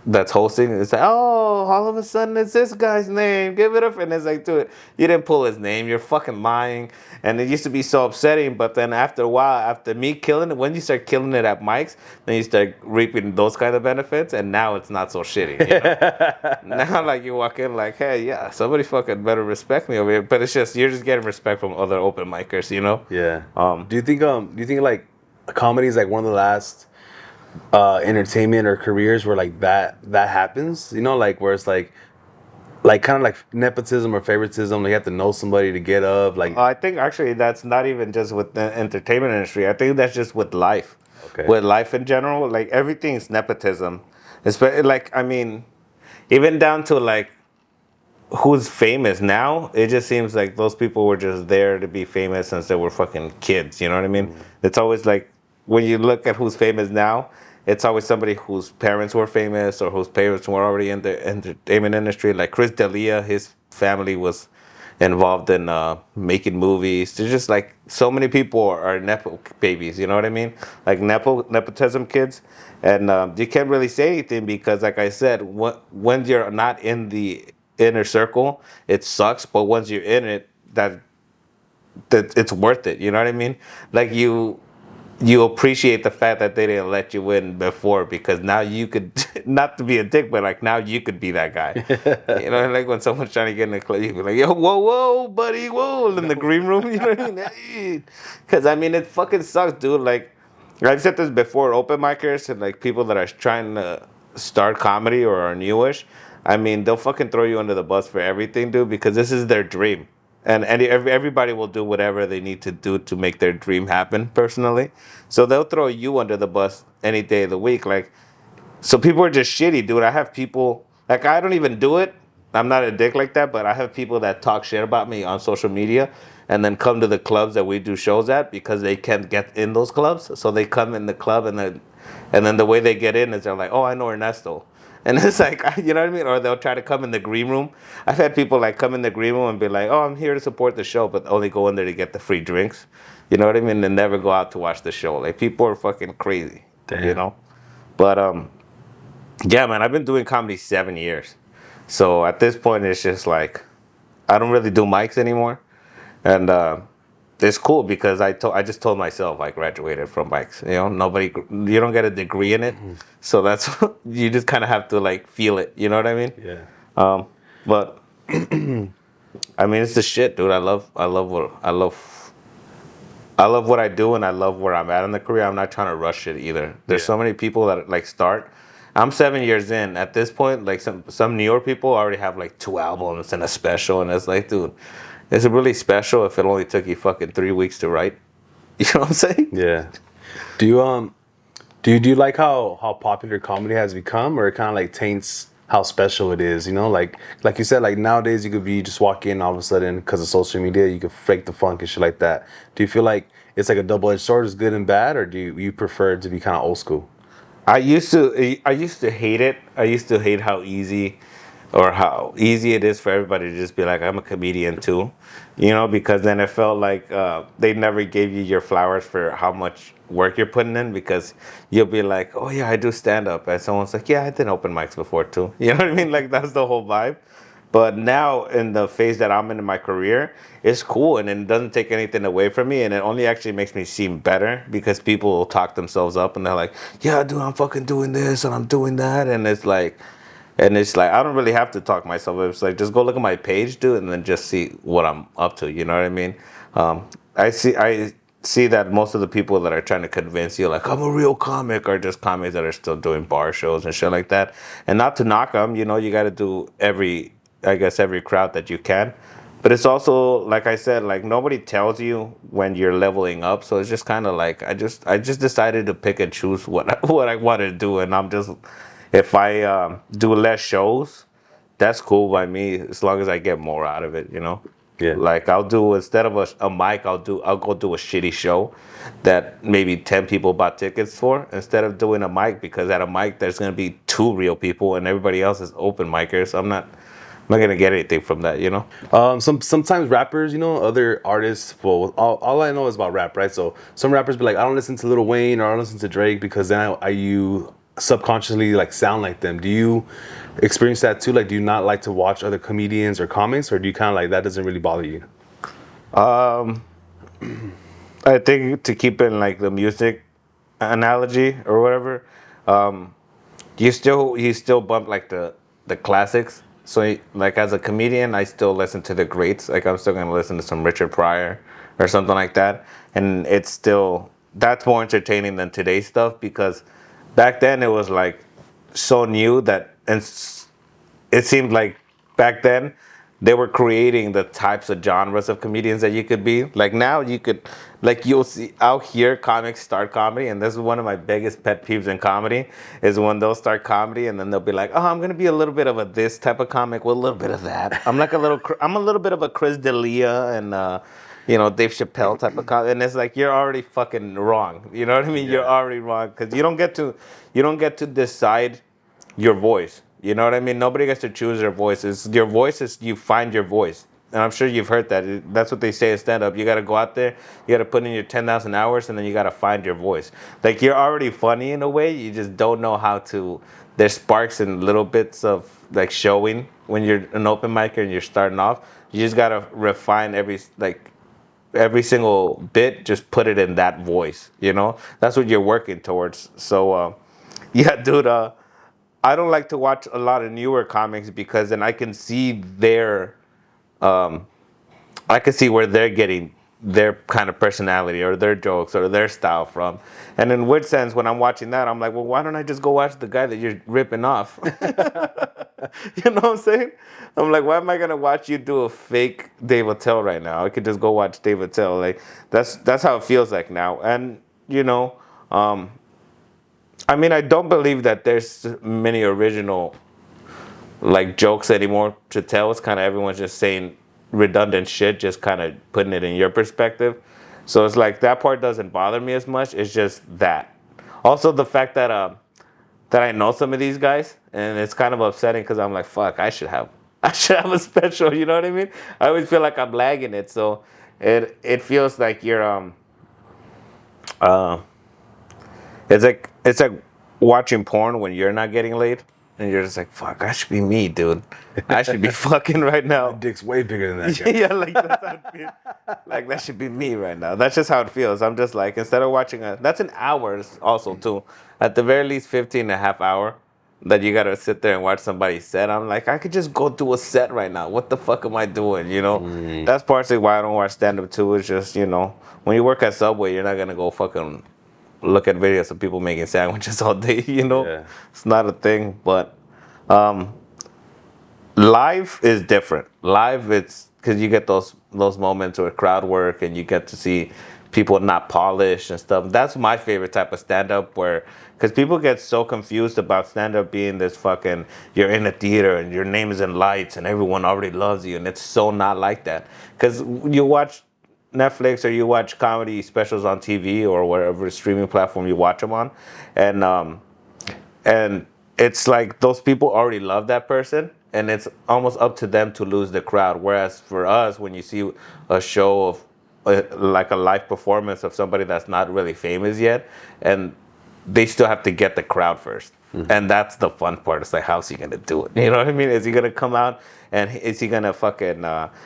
that's hosting is like, oh, all of a sudden it's this guy's name, give it up, and it's like, dude, you didn't pull his name, you're fucking lying. And it used to be so upsetting, but then after a while, after me killing it, when you start killing it at mics, then you start reaping those kind of benefits, and now it's not so shitty, you know? Now, like, you walk in like, hey, yeah, somebody fucking better respect me over here, but it's just, you're just getting respect from other open micers, you know?
Yeah. Do you think like comedy is like one of the last entertainment or careers where like that happens, you know, like where it's like kind of like nepotism or favoritism, like you have to know somebody to get up, like
I think actually that's not even just with the entertainment industry. I think that's just with life.
Okay.
With life in general, like everything's nepotism. Especially, like, I mean, even down to like who's famous now, it just seems like those people were just there to be famous since they were fucking kids, you know what I mean? It's always like, when you look at who's famous now, it's always somebody whose parents were famous or whose parents were already in the entertainment industry. Like Chris D'Elia, his family was involved in making movies. There's just like so many people are nepo babies, you know what I mean? Like nepotism kids. And you can't really say anything because, like I said, when you're not in the inner circle, it sucks. But once you're in it, that it's worth it. You know what I mean? Like you appreciate the fact that they didn't let you in before, because now you could, not to be a dick, but like now you could be that guy. You know, like when someone's trying to get in the club, you be like, yo, whoa, buddy, whoa, in the green room, you know what I mean? Because I mean, it fucking sucks, dude. Like, I've said this before, open micers and like people that are trying to start comedy or are newish, I mean, they'll fucking throw you under the bus for everything, dude, because this is their dream. And everybody will do whatever they need to do to make their dream happen, personally. So they'll throw you under the bus any day of the week. Like, so people are just shitty, dude. I have people, like, I don't even do it. I'm not a dick like that, but I have people that talk shit about me on social media and then come to the clubs that we do shows at because they can't get in those clubs. So they come in the club, and then the way they get in is they're like, oh, I know Ernesto. And it's like, you know what I mean? Or they'll try to come in the green room. I've had people like come in the green room and be like, oh, I'm here to support the show, but only go in there to get the free drinks. You know what I mean? And never go out to watch the show. Like, people are fucking crazy.
Damn.
You know? But, yeah, man, I've been doing comedy 7 years. So at this point, it's just like, I don't really do mics anymore. And it's cool because I just told myself I graduated from mics. You know, you don't get a degree in it. So that's, you just kind of have to like feel it. You know what I mean?
Yeah.
But I mean, it's the shit, dude. I love what I do, and I love where I'm at in the career. I'm not trying to rush it either. There's so many people that like start. I'm 7 years in. At this point, like some newer people already have like 2 albums and a special, and it's like, dude, it's really special if it only took you fucking 3 weeks to write. You know what I'm saying?
Yeah. Do you like how popular comedy has become, or it kind of like taints how special it is? You know, like you said, like nowadays you could be just walk in all of a sudden because of social media, you could fake the funk and shit like that. Do you feel like it's like a double-edged sword, is good and bad, or do you prefer it to be kind of old school?
I used to hate it. I used to hate how easy it is for everybody to just be like, I'm a comedian too, because then it felt like they never gave you your flowers for how much work you're putting in, because you'll be like, oh yeah, I do stand up, and someone's like, yeah, I did open mics before too. You know what I mean? Like that's the whole vibe. But now in the phase that I'm in my career, it's cool and it doesn't take anything away from me, and it only actually makes me seem better because people will talk themselves up and they're like, "Yeah, dude, I'm fucking doing this and I'm doing that," and it's like I don't really have to talk myself up. It's like just go look at my page, dude, and then just see what I'm up to. You know what I mean? I see that most of the people that are trying to convince you, like I'm a real comic, are just comics that are still doing bar shows and shit like that. And not to knock them, you got to do every crowd that you can. But it's also like I said, like nobody tells you when you're leveling up, so it's just kind of like I just decided to pick and choose what what I want to do, and I'm just if I do less shows, that's cool by me as long as I get more out of it.
Yeah.
Like I'll do instead of a mic, I'll go do a shitty show that maybe 10 people bought tickets for instead of doing a mic, because at a mic there's gonna be two real people and everybody else is open micers. I'm not gonna get anything from that.
Sometimes rappers, other artists. Well, all I know is about rap, right? So some rappers be like, I don't listen to Lil Wayne or I don't listen to Drake because then you subconsciously like sound like them. Do you experience that too? Like, do you not like to watch other comedians or comics, or do you kind of like that doesn't really bother you?
I think to keep in like the music analogy or whatever, you still bump like the classics. So like as a comedian, I still listen to the greats. Like I'm still gonna listen to some Richard Pryor or something like that, and that's more entertaining than today's stuff, because back then it was like so new that it seemed like back then they were creating the types of genres of comedians that you could be. Like now you could, like you'll see out here comics start comedy, and this is one of my biggest pet peeves in comedy is when they'll start comedy and then they'll be like, oh, I'm gonna be a little bit of a this type of comic with a little bit of that. I'm a little bit of a Chris D'Elia and Dave Chappelle type of comic, and it's like you're already fucking wrong. You know what I mean? You're already wrong because you don't get to decide your voice. You know what I mean? Nobody gets to choose their voice. Your voice is you find your voice. And I'm sure you've heard that. That's what they say in stand up. You got to go out there, you got to put in your 10,000 hours, and then you got to find your voice. Like you're already funny in a way, you just don't know how to. There's sparks and little bits of like showing when you're an open micer and you're starting off. You just got to refine every single bit, just put it in that voice. That's what you're working towards. So, yeah, dude, I don't like to watch a lot of newer comics because then I can see where they're getting their kind of personality or their jokes or their style from. And in which sense, when I'm watching that, I'm like, well, why don't I just go watch the guy that you're ripping off? You know what I'm saying? I'm like, why am I gonna watch you do a fake Dave Attell right now? I could just go watch Dave Attell. Like that's how it feels like now. And um, I mean, I don't believe that there's many original like jokes anymore to tell. It's kind of everyone's just saying redundant shit, just kind of putting it in your perspective. So it's like that part doesn't bother me as much. It's just that. Also, the fact that I know some of these guys, and it's kind of upsetting because I'm like, fuck, I should have a special. You know what I mean? I always feel like I'm lagging it, so it feels like you're uh it's like watching porn when you're not getting laid, and you're just like, fuck, I should be me, dude. I should be fucking right
My
now.
dick's way bigger than that guy.
Yeah, like that's how it feels. Like that should be me right now. That's just how it feels. I'm just like, instead of watching that's an hour also too. At the very least 15 and a half hour that you gotta sit there and watch somebody set. I'm like, I could just go do a set right now. What the fuck am I doing? That's partially why I don't watch stand up too. It's just, when you work at Subway, you're not gonna go fucking look at videos of people making sandwiches all day.
Yeah.
It's not a thing. But live is different. Live, it's because you get those moments where crowd work and you get to see people not polished and stuff. That's my favorite type of stand-up, where because people get so confused about stand-up being this fucking, you're in a theater and your name is in lights and everyone already loves you, and it's so not like that. Because you watch Netflix or you watch comedy specials on TV or whatever streaming platform you watch them on, and and it's like those people already love that person, and it's almost up to them to lose the crowd. Whereas for us, when you see a show of like a live performance of somebody that's not really famous yet, and they still have to get the crowd first. And that's the fun part. It's like, how's he gonna do it? You know what I mean? Is he gonna come out and is he gonna fucking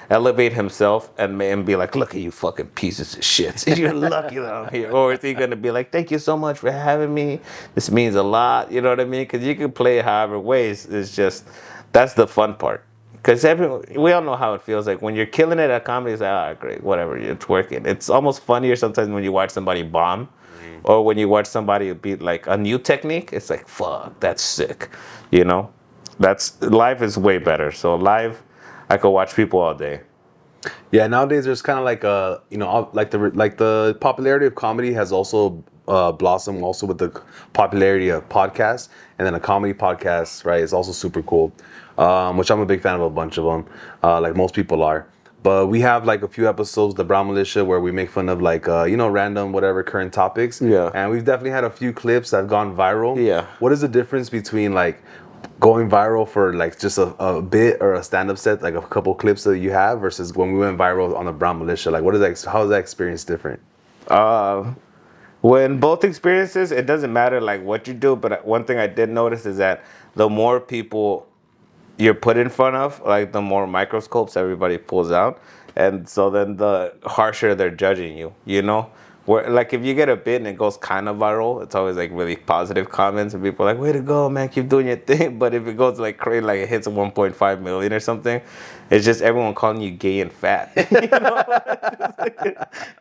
elevate himself and be like, look at you fucking pieces of shit. You're lucky that I'm here. Or is he gonna be like, thank you so much for having me. This means a lot. You know what I mean? Because you can play it however ways. It's just, that's the fun part. Because we all know how it feels like when you're killing it at comedy. It's like, ah, great, whatever, it's working. It's almost funnier sometimes when you watch somebody bomb, or when you watch somebody be like a new technique. It's like, fuck, that's sick. You know, that's live is way better. So live, I could watch people all day.
Yeah, nowadays there's kind of like the popularity of comedy has also blossomed also with the popularity of podcasts, and then a comedy podcast, right, is also super cool, which I'm a big fan of a bunch of them, like most people are. But we have like a few episodes, the Brown Militia, where we make fun of like random whatever current topics.
Yeah.
And we've definitely had a few clips that have gone viral.
Yeah.
What is the difference between like going viral for like just a bit or a stand-up set, like a couple clips that you have, versus when we went viral on the Brown Militia? Like, what is that? How is that experience different?
When both experiences, it doesn't matter like what you do. But one thing I did notice is that the more people you're put in front of, like the more microscopes everybody pulls out, and so then the harsher they're judging you. You know, where like if you get a bit and it goes kind of viral, it's always like really positive comments and people are like, "Way to go, man! Keep doing your thing." But if it goes like crazy, like it hits 1.5 million or something, it's just everyone calling you gay and fat. You know,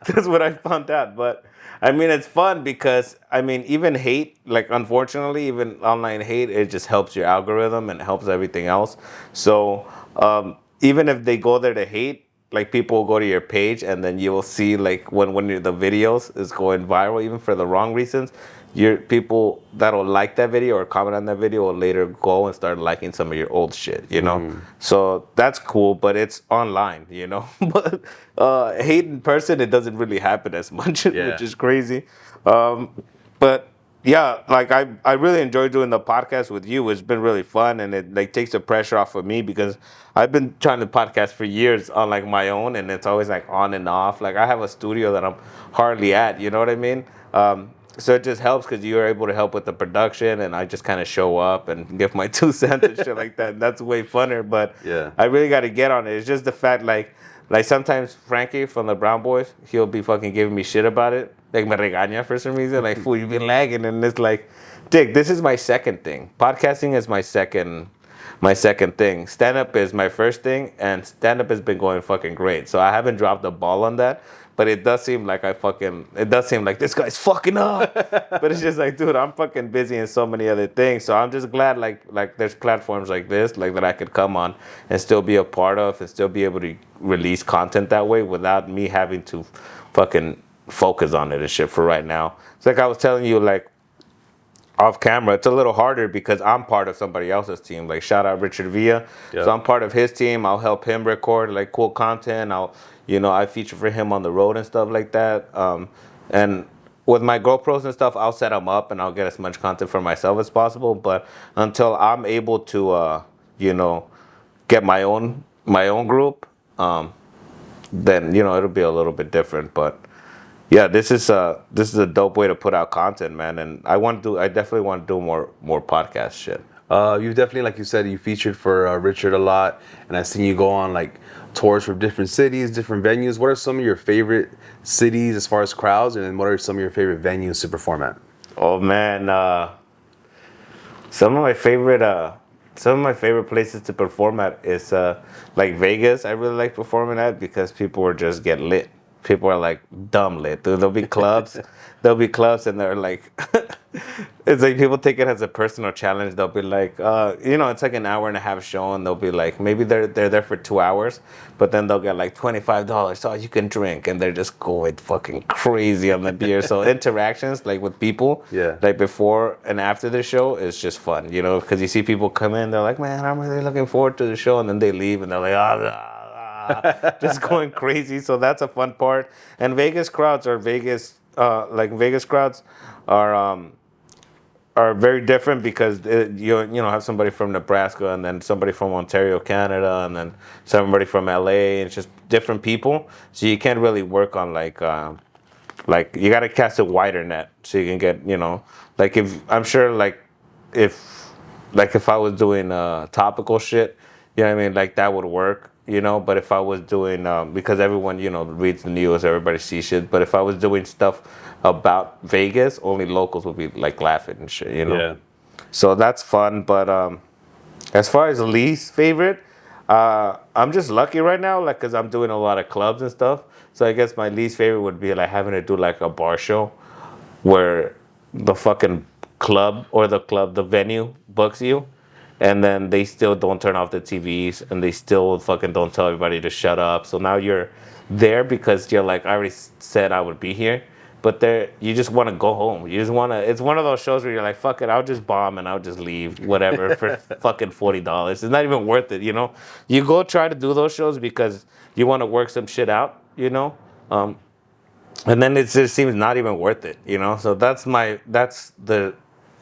that's what I found out. But I mean, it's fun because, I mean, even hate, like, unfortunately, even online hate, it just helps your algorithm and helps everything else. So, even if they go there to hate, like, people will go to your page and then you will see, like, the videos is going viral, even for the wrong reasons, your people that'll like that video or comment on that video will later go and start liking some of your old shit, you know? So that's cool, but it's online, you know? But hate in person, it doesn't really happen as much, which is crazy. But yeah, like I really enjoy doing the podcast with you. It's been really fun, and it like takes the pressure off of me because I've been trying to podcast for years on like my own, and it's always like on and off. Like I have a studio that I'm hardly at, you know what I mean? So it just helps because you're able to help with the production, and I just kind of show up and give my 2 cents and shit like that. And that's way funner. But I really got to get on it. It's just the fact, like sometimes Frankie from the Brown Boys, he'll be fucking giving me shit about it. Like me regaña for some reason. Like, fool, you've been lagging. And it's like, Dick, this is my second thing. Podcasting is my second thing. Stand-up is my first thing, and stand-up has been going fucking great. So I haven't dropped the ball on that. But it does seem like this guy's fucking up. But it's just like, dude, I'm fucking busy in so many other things. So I'm just glad like there's platforms like this, like that I could come on and still be a part of and still be able to release content that way without me having to fucking focus on it and shit for right now. It's like I was telling you, like, off camera, it's a little harder because I'm part of somebody else's team. Like, shout out Richard Villa. Yep. So I'm part of his team. I'll help him record like cool content. I feature for him on the road and stuff like that. And with my GoPros and stuff, I'll set them up and I'll get as much content for myself as possible. But until I'm able to, get my own group, then it'll be a little bit different. But yeah, this is a dope way to put out content, man. And I definitely want to do more podcast shit.
You definitely, like you said, you featured for Richard a lot, and I've seen you go on like tours for different cities, different venues. What are some of your favorite cities as far as crowds, and then what are some of your favorite venues to perform at?
Oh man, some of my favorite places to perform at is like Vegas. I really like performing at because people will just get lit. People are like dumb lit. There'll be clubs, and they're like, it's like people take it as a personal challenge. They'll be like, it's like an hour and a half show, and they'll be like, maybe they're there for 2 hours, but then they'll get like $25, all you can drink, and they're just going fucking crazy on the beer. So interactions like with people, like before and after the show is just fun, because you see people come in, they're like, man, I'm really looking forward to the show, and then they leave, and they're like, just going crazy. So that's a fun part. And Vegas crowds are are very different because you know have somebody from Nebraska and then somebody from Ontario, Canada, and then somebody from LA. And it's just different people, so you can't really work on like you got to cast a wider net so you can get like if I'm sure if if I was doing topical shit, you know what I mean, like that would work. But if I was doing because everyone reads the news, everybody sees shit. But if I was doing stuff about Vegas, only locals would be like laughing and shit.
Yeah.
So that's fun. But as far as least favorite, I'm just lucky right now, like, cause I'm doing a lot of clubs and stuff. So I guess my least favorite would be like having to do like a bar show, where the fucking the venue books you, and then they still don't turn off the TVs, and they still fucking don't tell everybody to shut up. So now you're there because you're like, I already said I would be here, but there you just want to go home. You just want to. It's one of those shows where you're like, fuck it, I'll just bomb and I'll just leave, whatever, for fucking $40. It's not even worth it. You go try to do those shows because you want to work some shit out. And then it just seems not even worth it. So that's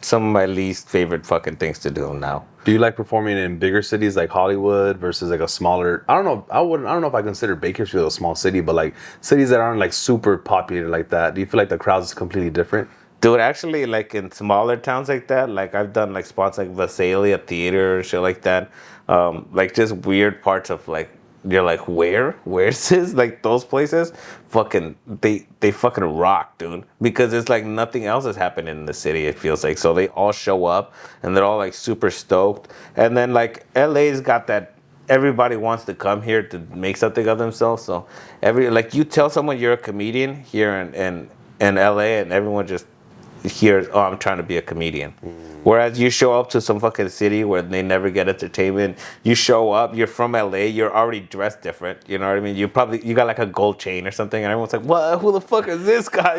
some of my least favorite fucking things to do now.
Do you like performing in bigger cities like Hollywood versus like a smaller? I don't know. I don't know if I consider Bakersfield a small city, but like cities that aren't like super populated like that. Do you feel like the crowd is completely different?
Dude, actually, like in smaller towns like that, like I've done like spots like Visalia Theater and shit like that. Like just weird parts of like you're like, where's this? Like those places, they fucking rock, dude. Because it's like nothing else is happening in the city. It feels like so they all show up and they're all like super stoked. And then like LA's got that. Everybody wants to come here to make something of themselves. So you tell someone you're a comedian here in LA, and everyone just hears, oh, I'm trying to be a comedian. Whereas you show up to some fucking city where they never get entertainment, you show up, you're from LA, you're already dressed different, you know what I mean? You got like a gold chain or something, and everyone's like, what, who the fuck is this guy,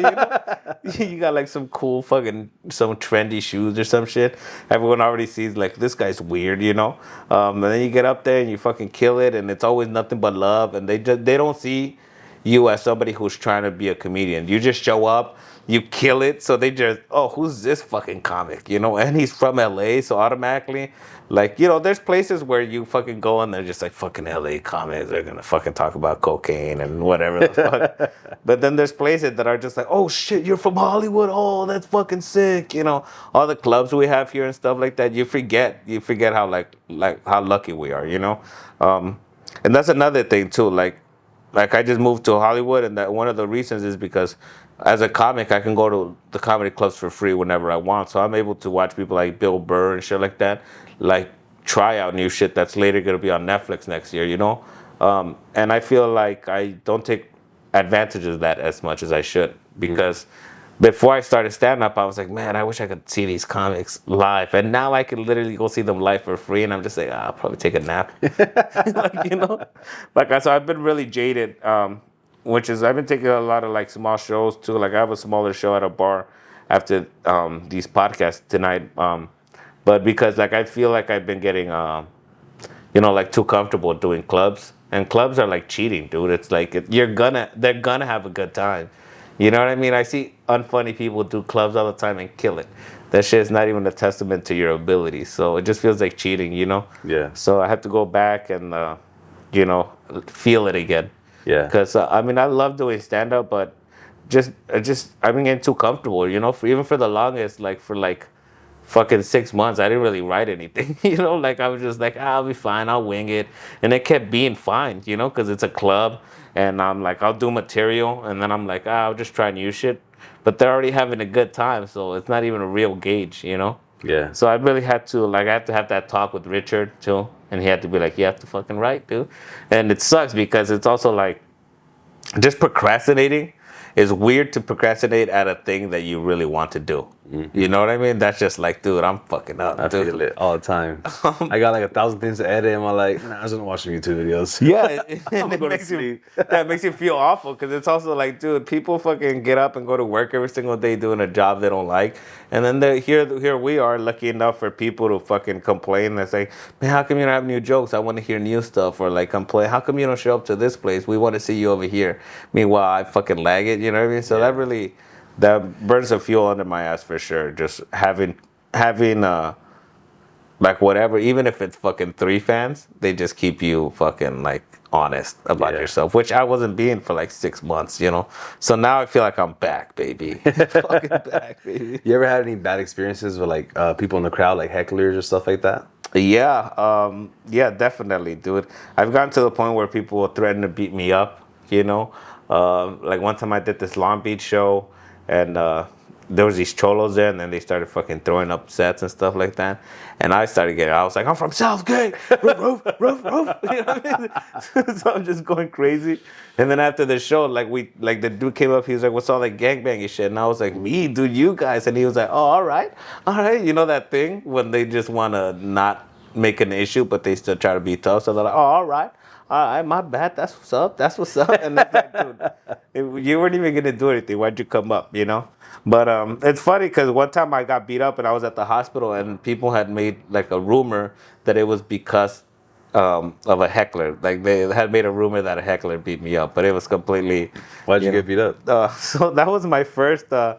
You got like some cool fucking, some trendy shoes or some shit. Everyone already sees like, this guy's weird, And then you get up there and you fucking kill it, and it's always nothing but love, and they don't see you as somebody who's trying to be a comedian. You just show up, you kill it, so they just, oh, who's this fucking comic, And he's from LA, so automatically, like, there's places where you fucking go and they're just like, fucking LA comics, they're gonna fucking talk about cocaine and whatever the fuck. But then there's places that are just like, oh shit, you're from Hollywood, oh, that's fucking sick, All the clubs we have here and stuff like that, you forget how like how lucky we are, And that's another thing too, like I just moved to Hollywood, and that one of the reasons is because as a comic, I can go to the comedy clubs for free whenever I want. So I'm able to watch people like Bill Burr and shit like that, like try out new shit that's later going to be on Netflix next year, And I feel like I don't take advantage of that as much as I should, because before I started stand-up, I was like, man, I wish I could see these comics live. And now I can literally go see them live for free, and I'm just like, I'll probably take a nap. So I've been really jaded, which is I've been taking a lot of like small shows too. Like I have a smaller show at a bar after these podcasts tonight. But because like I feel like I've been getting, like too comfortable doing clubs. And clubs are like cheating, dude. It's like they're gonna have a good time. You know what I mean? I see unfunny people do clubs all the time and kill it. That shit is not even a testament to your ability. So it just feels like cheating,
Yeah.
So I have to go back and, feel it again.
Yeah.
Because, I love doing stand-up, but I've been getting too comfortable, even for the longest, like for like fucking 6 months, I didn't really write anything, Like I was just like, I'll be fine, I'll wing it. And it kept being fine, because it's a club. And I'm like, I'll do material, and then I'm like, I'll just try new shit. But they're already having a good time, so it's not even a real gauge,
Yeah.
So I really had to have that talk with Richard too, and he had to be like, you have to fucking write, dude. And it sucks because it's also like, just procrastinating. It's weird to procrastinate at a thing that you really want to do. Mm-hmm. You know what I mean? That's just like, dude, I'm fucking up.
I feel it all the time. I got like 1,000 things to edit, and I'm like, nah, I just want to watch some YouTube videos.
Yeah, and that makes you feel awful, because it's also like, dude, people fucking get up and go to work every single day doing a job they don't like, and then here we are, lucky enough for people to fucking complain and say, man, how come you don't have new jokes? I want to hear new stuff. Or like complain, how come you don't show up to this place? We want to see you over here. Meanwhile, I fucking lag it. You know what I mean? So that burns the fuel under my ass for sure. Just having having like whatever, even if it's fucking 3 fans, they just keep you fucking like honest about
Yeah.
yourself, which I wasn't being for like 6 months, you know. So now I feel like I'm back, baby. Fucking back, baby.
You ever had any bad experiences with like people in the crowd, like hecklers or stuff like that?
Yeah, definitely, dude. I've gotten to the point where people will threaten to beat me up, you know. Like one time I did this Long Beach show, and there was these cholos there, and then they started fucking throwing up sets and stuff like that. And I started getting, I was like, I'm from Southgate, roof, roof, roof. You know what I mean? So I'm just going crazy. And then after the show, like the dude came up, he was like, what's all that gangbanging shit? And I was like, me, dude, you guys. And he was like, oh, all right. You know that thing when they just want to not make an issue, but they still try to be tough. So they're like, oh, all right, my bad. That's what's up. That's what's up. And it's like, dude, you weren't even gonna do anything. Why'd you come up? You know. But it's funny because one time I got beat up and I was at the hospital, and people had made like a rumor that it was because of a heckler. Like they had made a rumor that a heckler beat me up, but it was completely.
Why'd you get beat up?
So that was my first. That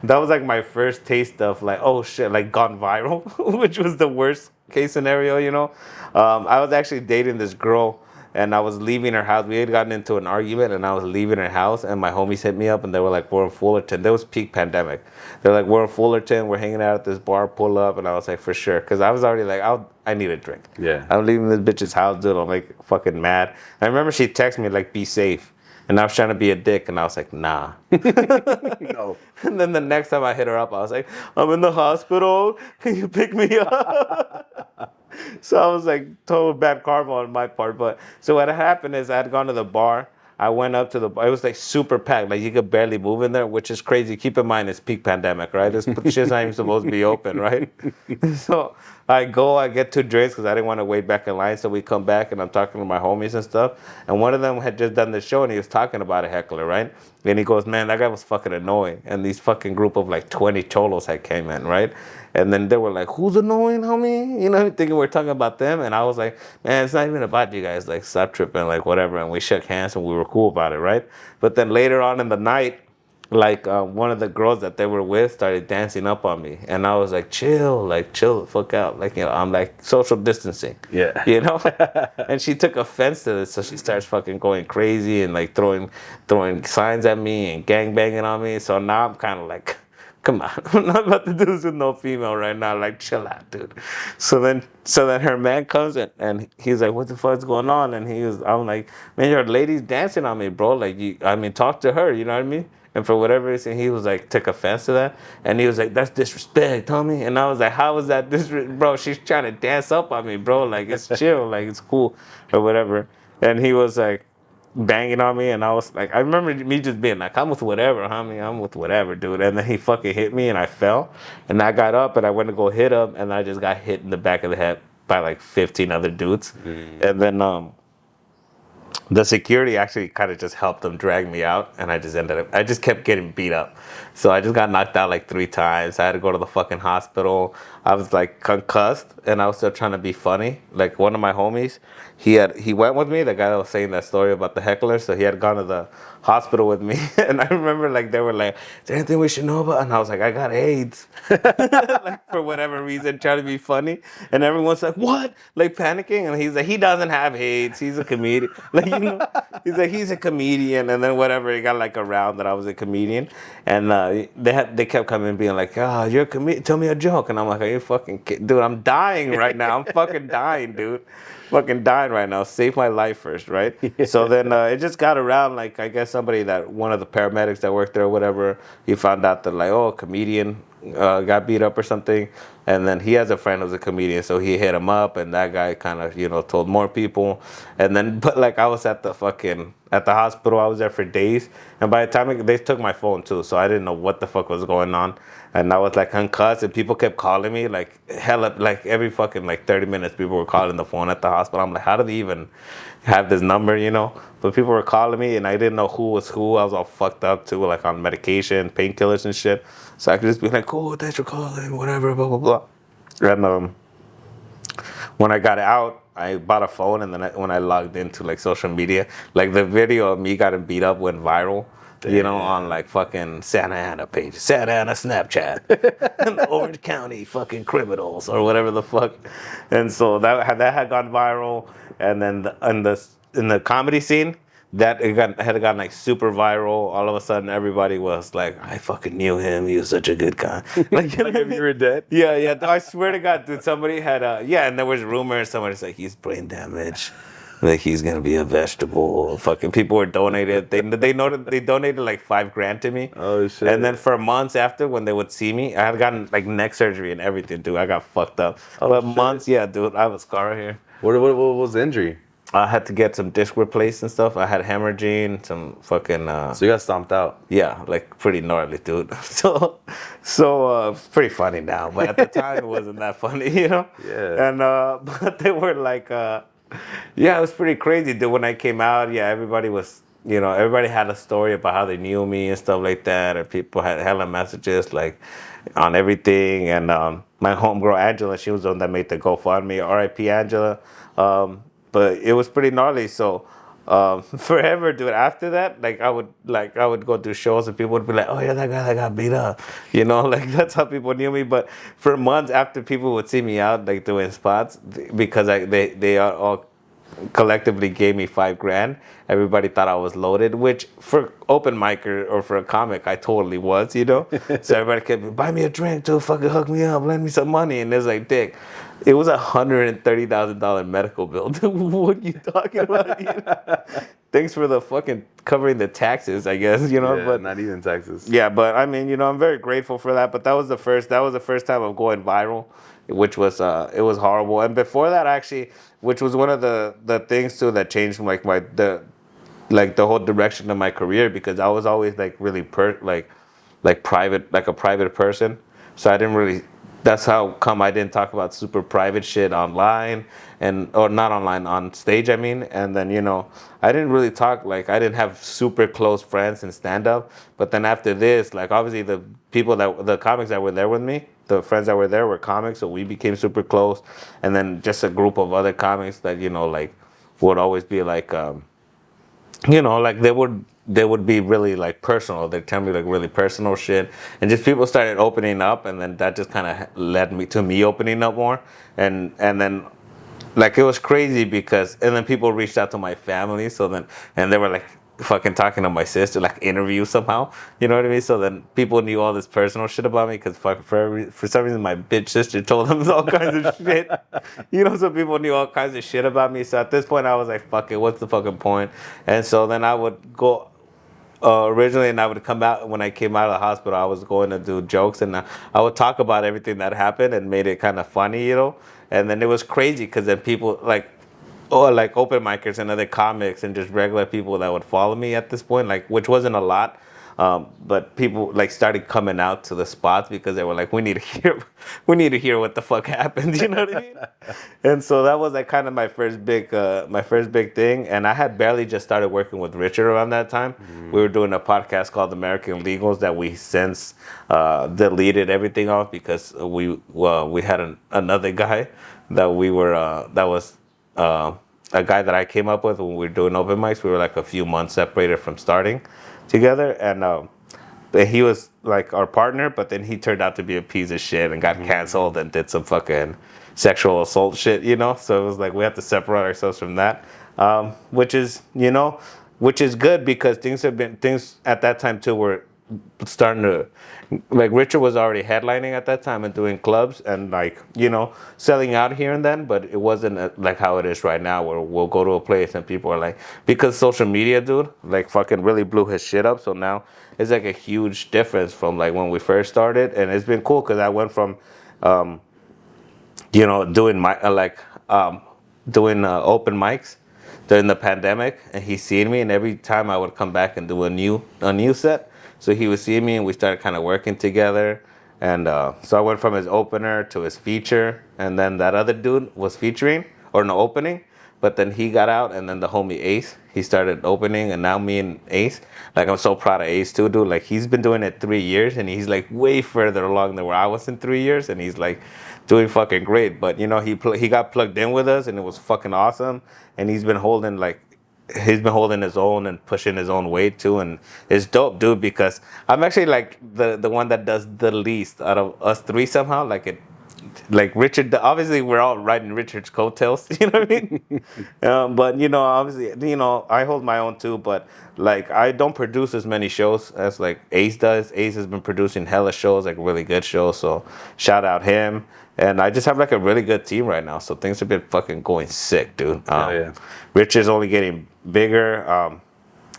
was like my first taste of like, oh shit, like gone viral, which was the worst case scenario, you know. I was actually dating this girl, and I was leaving her house. We had gotten into an argument, and I was leaving her house, and my homies hit me up, and they were like, we're in Fullerton. There was peak pandemic. They're like, we're in Fullerton. We're hanging out at this bar. Pull up. And I was like, for sure. Because I was already like, I need a drink.
Yeah.
I'm leaving this bitch's house, dude. I'm like fucking mad. I remember she texted me like, be safe. And I was trying to be a dick, and I was like, nah.
No.
And then the next time I hit her up, I was like, I'm in the hospital. Can you pick me up? So I was like, total bad karma on my part. But so what happened is I had gone to the bar. I went up to the bar. It was like super packed. Like you could barely move in there, which is crazy. Keep in mind, it's peak pandemic, right? This shit's not even supposed to be open, right? So I get 2 drinks because I didn't want to wait back in line. So we come back, and I'm talking to my homies and stuff. And one of them had just done the show, and he was talking about a heckler, right? And he goes, man, that guy was fucking annoying. And these fucking group of like 20 cholos had came in, right? And then they were like, who's annoying, homie? You know, thinking we're talking about them. And I was like, man, it's not even about you guys. Like, stop tripping, like, whatever. And we shook hands, and we were cool about it, right? But then later on in the night, like, one of the girls that they were with started dancing up on me. And I was like, chill the fuck out. Like, you know, I'm like, social distancing.
Yeah.
You know? And she took offense to this. So she starts fucking going crazy and, like, throwing signs at me and gangbanging on me. So now I'm kind of like, come on, I'm not about to do this with no female right now. Like, chill out, dude. So then her man comes in, and he's like, what the fuck's going on? And I'm like, man, your lady's dancing on me, bro. Like, talk to her, you know what I mean? And for whatever reason, he was like, took offense to that. And he was like, that's disrespect, homie. And I was like, how is that disrespect? Bro, she's trying to dance up on me, bro. Like, it's chill, like, it's cool, or whatever. And he was like, banging on me, and I was like, I remember me just being like, I'm with whatever, homie, I'm with whatever, dude. And then he fucking hit me, and I fell, and I got up, and I went to go hit him, and I just got hit in the back of the head by like 15 other dudes. And then the security actually kind of just helped them drag me out, and I just kept getting beat up. So I just got knocked out like 3 times. I had to go to the fucking hospital. I was like concussed, and I was still trying to be funny. Like one of my homies, he went with me, the guy that was saying that story about the heckler, so he had gone to the hospital with me. And I remember like they were like, is there anything we should know about? And I was like, I got AIDS. Like for whatever reason, trying to be funny. And everyone's like, what? Like panicking. And he's like, he doesn't have AIDS. He's a comedian. Like, you know, he's like, he's a comedian. And then whatever, he got like around that I was a comedian. And they kept coming being like, oh, you're a comedian. Tell me a joke. And I'm like, are you fucking kidding? Dude, I'm dying right now. I'm fucking dying, dude. Fucking dying right now. Save my life first, right? Yeah. So then it just got around, like, I guess one of the paramedics that worked there or whatever, he found out that, like, oh, a comedian got beat up or something. And then he has a friend who's a comedian, so he hit him up, and that guy kind of, you know, told more people. And then, but like, I was at the hospital, I was there for days. And by the time they took my phone too, so I didn't know what the fuck was going on. And I was like concussed, and people kept calling me like hella, like every fucking like 30 minutes, people were calling the phone at the hospital. I'm like, how do they even have this number, you know? But people were calling me, and I didn't know who was who. I was all fucked up too, like on medication, painkillers and shit. So I could just be like, oh, thanks for calling, whatever, blah, blah, blah. And when I got out, I bought a phone, and then when I logged into like social media, like the video of me getting beat up went viral. You know, on like fucking Santa Ana page, Santa Ana Snapchat, Orange County fucking criminals or whatever the fuck. And so that had gone viral, and then in the comedy scene, had gotten like super viral. All of a sudden, everybody was like, "I fucking knew him. He was such a good guy." Like, you know
Like
what I
if
mean?
you were dead.
Yeah, yeah. I swear to God, dude, somebody had and there was rumors. Somebody's like, he's brain damaged. Like he's gonna be a vegetable. Fucking people were donated. They donated like $5,000 to me.
Oh shit.
And then for months after, when they would see me, I had gotten like neck surgery and everything, dude. I got fucked up. But
shit.
months, yeah, dude, I have a scar here.
What was the injury?
I had to get some disc replaced and stuff. I had hemorrhaging, some fucking
So you got stomped out.
yeah, like pretty gnarly, dude. It's pretty funny now, but at the time it wasn't that funny, you know.
Yeah.
And but they were like, yeah, it was pretty crazy, dude. When I came out, yeah, everybody had a story about how they knew me and stuff like that, and people had hella messages like on everything. And my homegirl Angela, she was the one that made the GoFundMe. R.I.P. Angela. But it was pretty gnarly. So forever, dude. After that, I would go do shows and people would be like, "Oh yeah, that guy that got beat up," you know, like that's how people knew me. But for months after, people would see me out like doing spots because they all collectively gave me $5,000. Everybody thought I was loaded, which for open micer or for a comic, I totally was, you know. So everybody kept buy me a drink, dude, fucking hook me up, lend me some money, and it's like, dick. It was $130,000 medical bill. Dude, what are you talking about? Thanks for the fucking covering the taxes, I guess, you know.
Yeah,
but
not even taxes.
yeah, but I mean, you know, I'm very grateful for that. But that was the first time of going viral, which was it was horrible. And before that, actually, which was one of the things too that changed like the whole direction of my career, because I was always like really private, like a private person. So I didn't really. That's how come I didn't talk about super private shit online or not online, on stage, I mean. And then, you know, I didn't really talk, like I didn't have super close friends in stand up. But then after this, like obviously the comics that were there with me, the friends that were there were comics, so we became super close. And then just a group of other comics that, you know, like would always be like, you know, like they would be really like personal. They'd tell me like really personal shit, and just people started opening up, and then that just kind of led me to me opening up more, and then like it was crazy because, and then people reached out to my family, and they were like fucking talking to my sister, like interview somehow, you know what I mean? So then people knew all this personal shit about me because for some reason my bitch sister told them all kinds of shit, you know. So people knew all kinds of shit about me. So at this point I was like, fuck it, what's the fucking point? And so then I would go. Originally, and I would come out when I came out of the hospital. I was going to do jokes, and I would talk about everything that happened and made it kind of funny, you know. And then it was crazy because then people like open micers and other comics and just regular people that would follow me at this point, like which wasn't a lot. But people like started coming out to the spots because they were like, we need to hear what the fuck happened, you know what I mean? And so that was like kind of my first big thing. And I had barely just started working with Richard around that time. We were doing a podcast called American Legals that we since deleted everything off because we had another guy that was a guy that I came up with when we were doing open mics. We were like a few months separated from starting together, and he was like our partner, but then he turned out to be a piece of shit and got canceled and did some fucking sexual assault shit, you know. So it was like we have to separate ourselves from that, which is good because things at that time too were starting to, like Richard was already headlining at that time and doing clubs and like, you know, selling out here and then, but it wasn't like how it is right now where we'll go to a place and people are like, because social media, dude, like fucking really blew his shit up. So now it's like a huge difference from like when we first started, and it's been cool because I went from you know, doing open mics during the pandemic, and he seen me, and every time I would come back and do a new set. So he would see me, and we started kind of working together. And so I went from his opener to his feature, and then that other dude was featuring, or no, opening. But then he got out, and then the homie Ace, he started opening, and now me and Ace, like I'm so proud of Ace too, dude. Like he's been doing it 3 years, and he's like way further along than where I was in 3 years, and he's like doing fucking great. But you know, he got plugged in with us, and it was fucking awesome. And he's been holding like he's been holding his own and pushing his own weight too, and it's dope, dude. Because I'm actually like the one that does the least out of us three somehow. Like Richard, obviously we're all riding Richard's coattails, you know what I mean? But obviously, I hold my own too. But like, I don't produce as many shows as like Ace does. Ace has been producing hella shows, like really good shows. So shout out him. And I just have like a really good team right now. So things have been fucking going sick, dude.
Yeah.
Richard's only getting bigger.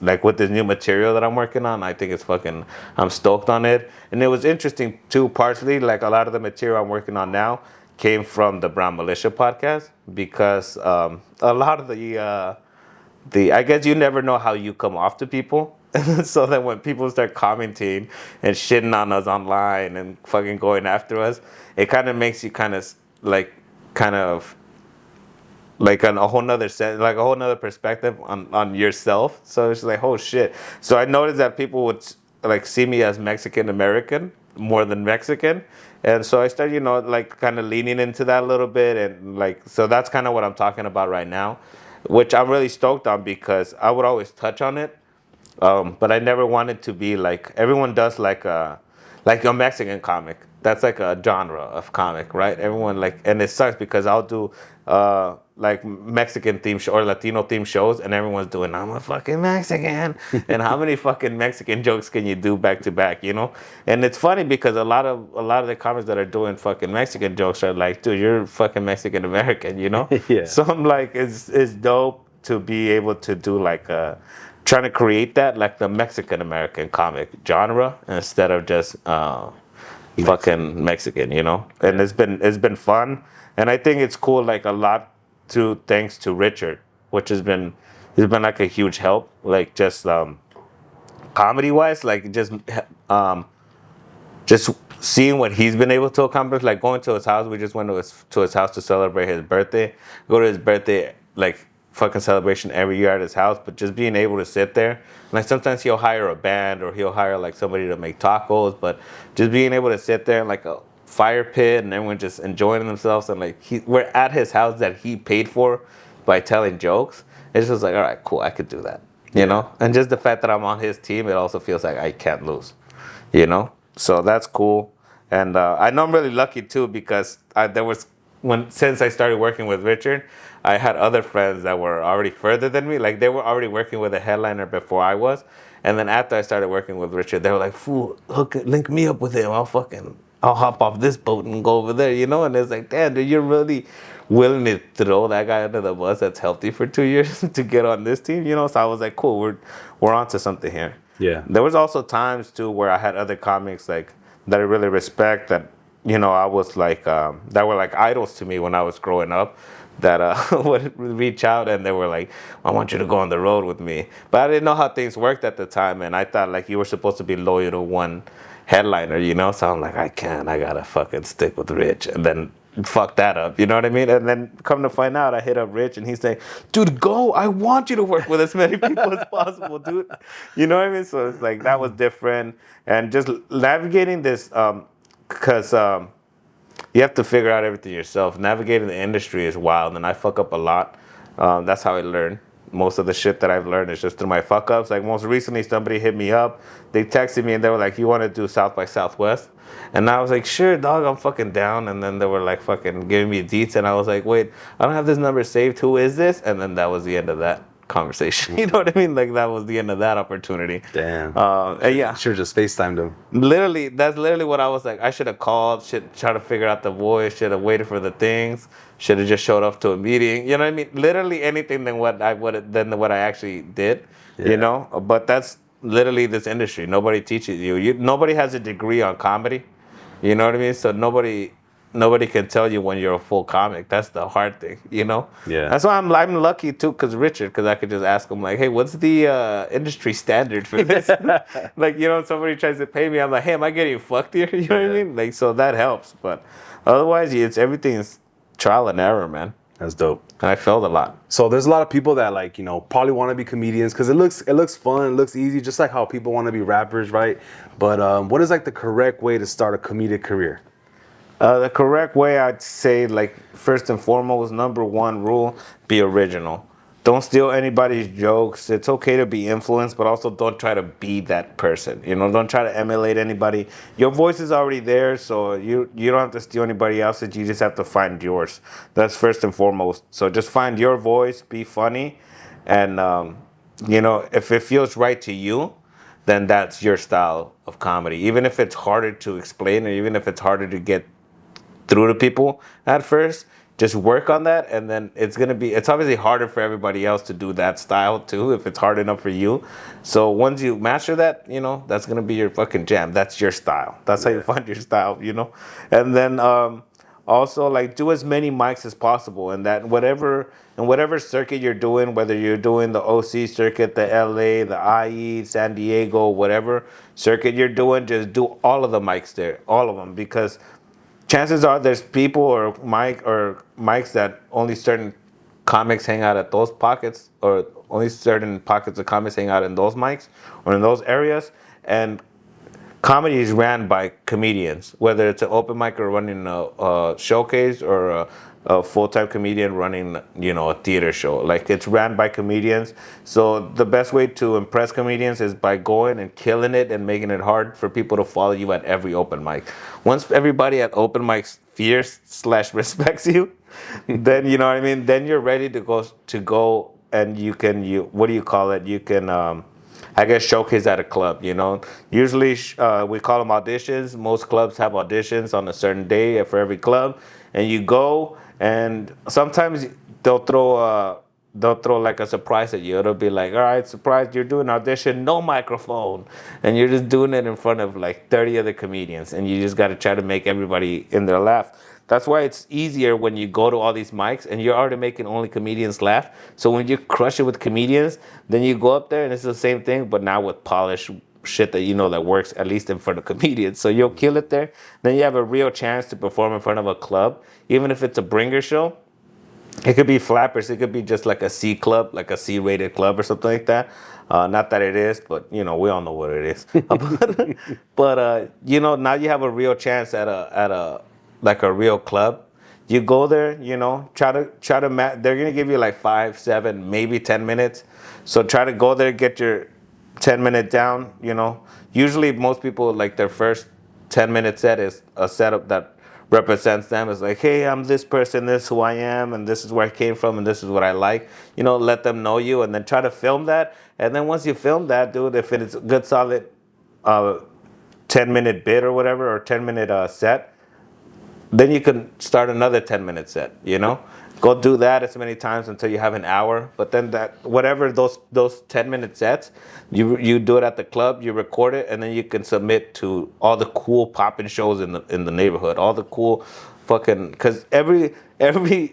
Like with this new material that I'm working on, I think it's fucking, I'm stoked on it. And it was interesting too, partially, like a lot of the material I'm working on now came from the Brown Militia podcast, because a lot of I guess you never know how you come off to people. So that when people start commenting and shitting on us online and fucking going after us, it kind of makes you kind of like on a whole nother sense, like a whole nother perspective on yourself. So it's like, oh shit. So I noticed that people would like see me as Mexican American more than Mexican. And so I started, like kind of leaning into that a little bit. And like, so that's kind of what I'm talking about right now, which I'm really stoked on, because I would always touch on it. But I never wanted to be like, everyone does like a Mexican comic. That's like a genre of comic, right? Everyone like, and it sucks because I'll do like Mexican themed or Latino themed shows, and everyone's doing, I'm a fucking Mexican. And how many fucking Mexican jokes can you do back to back, And it's funny because a lot of the comics that are doing fucking Mexican jokes are like, dude, you're fucking Mexican American,
Yeah.
So I'm like, it's dope to be able to do like trying to create that like the Mexican American comic genre instead of just fucking Mexican, And it's been fun, and I think it's cool, like a lot thanks to Richard, which he's been like a huge help, like just comedy wise, like just seeing what he's been able to accomplish, like going to his house. We just went to his house to celebrate his birthday. Go to his birthday, like fucking celebration every year at his house, but just being able to sit there. Like sometimes he'll hire a band or he'll hire like somebody to make tacos, but just being able to sit there in like a fire pit and everyone just enjoying themselves, and like we're at his house that he paid for by telling jokes. It's just like, all right, cool, I could do that, And just the fact that I'm on his team, it also feels like I can't lose, So that's cool. And I know I'm really lucky too, because since I started working with Richard, I had other friends that were already further than me. Like they were already working with a headliner before I was. And then after I started working with Richard, they were like, fool, link me up with him. I'll hop off this boat and go over there, And it's like, damn, dude, you're really willing to throw that guy under the bus that's helped you for 2 years to get on this team, So I was like, cool, we're onto something here.
Yeah.
There was also times too where I had other comics like that I really respect, that I was like that were like idols to me when I was growing up, that would reach out and they were like, I want you to go on the road with me. But I didn't know how things worked at the time, and I thought like you were supposed to be loyal to one headliner, So I'm like, I gotta fucking stick with Rich, and then fuck that up, you know what I mean? And then come to find out, I hit up Rich and he's saying, dude, go, I want you to work with as many people as possible, dude. You know what I mean? So it's like, that was different. And just navigating this, because you have to figure out everything yourself. Navigating the industry is wild, and I fuck up a lot. That's how I learn. Most of the shit that I've learned is just through my fuck ups. Like most recently, somebody hit me up. They texted me and they were like, you want to do South by Southwest? And I was like, sure, dog, I'm fucking down. And then they were like fucking giving me deets. And I was like, wait, I don't have this number saved. Who is this? And then that was the end of that conversation. You know what I mean? Like that was the end of that opportunity.
Damn.
And yeah.
Sure, just FaceTimed him.
Literally, that's literally what I was like. I should have called, should try to figure out the voice, should have waited for the things, should have just showed up to a meeting. You know what I mean? Literally anything than what I actually did.
Yeah.
But that's literally this industry. Nobody teaches you. Nobody has a degree on comedy. You know what I mean? So nobody can tell you when you're a full comic. That's the hard thing,
Yeah.
That's why I'm lucky too, because I could just ask him like, hey, what's the industry standard for this? Like, somebody tries to pay me, I'm like, hey, am I getting fucked here? You know what I mean? Like, so that helps. But otherwise, everything's trial and error, man.
That's dope.
And I failed a lot.
So there's a lot of people that like, probably want to be comedians because it looks fun, it looks easy, just like how people want to be rappers, right? But what is like the correct way to start a comedic career?
The correct way, I'd say, like, first and foremost, number one rule, be original. don't steal anybody's jokes. It's okay to be influenced, but also don't try to be that person. You know, don't try to emulate anybody. Your voice is already there, so you don't have to steal anybody else's. You just have to find yours. That's first and foremost. So just find your voice, be funny, and you know, if it feels right to you, then that's your style of comedy. Even if it's harder to explain, or even if it's harder to get through to people at first, just work on that, and then it's obviously harder for everybody else to do that style too if it's hard enough for you. So once you master that, you know, that's gonna be your fucking jam. That's your style. That's how you find your style, you know. And then also, like, do as many mics as possible, and that whatever circuit you're doing, whether you're doing the OC circuit, the LA, the IE, San Diego, whatever circuit you're doing, just do all of the mics there, all of them, because chances are there's people or mics that only certain comics hang out at those pockets, or only certain pockets of comics hang out in those mics or in those areas. And comedy is ran by comedians, whether it's an open mic or running a showcase, or a full-time comedian running, you know, a theater show. Like, it's ran by comedians. So the best way to impress comedians is by going and killing it and making it hard for people to follow you at every open mic. Once everybody at open mics fears / respects you, then, you know what I mean, then you're ready to go and you what do you call it? You can I guess showcase at a club, you know. Usually we call them auditions. Most clubs have auditions on a certain day for every club, and you go, and sometimes they'll throw like a surprise at you. It'll be like, all right, surprise, you're doing an audition, no microphone, and you're just doing it in front of like 30 other comedians, and you just got to try to make everybody in there laugh. That's why it's easier when you go to all these mics and you're already making only comedians laugh. So when you crush it with comedians, then you go up there and it's the same thing, but now with polished shit that you know that works, at least in front of comedians. So you'll kill it there. Then you have a real chance to perform in front of a club, even if it's a bringer show. It could be flappers. It could be just like a C club, like a C-rated club or something like that. Not that it is, but you know, we all know what it is. but you know, now you have a real chance at a like a real club. You go there, you know, they're gonna give you like 5, 7, maybe 10 minutes. So try to go there, get your 10-minute down. You know, usually most people, like, their first 10-minute set is a setup that represents them. It's like, hey, I'm this person, this is who I am, and this is where I came from, and this is what I like. You know, let them know you, and then try to film that. And then once you film that, dude, if it's a good solid 10-minute bit or whatever, or 10-minute set, then you can start another 10-minute set, you know? Go do that as many times until you have an hour. But then that, whatever those 10-minute sets, you do it at the club, you record it, and then you can submit to all the cool popping shows in the neighborhood. All the cool fucking, because every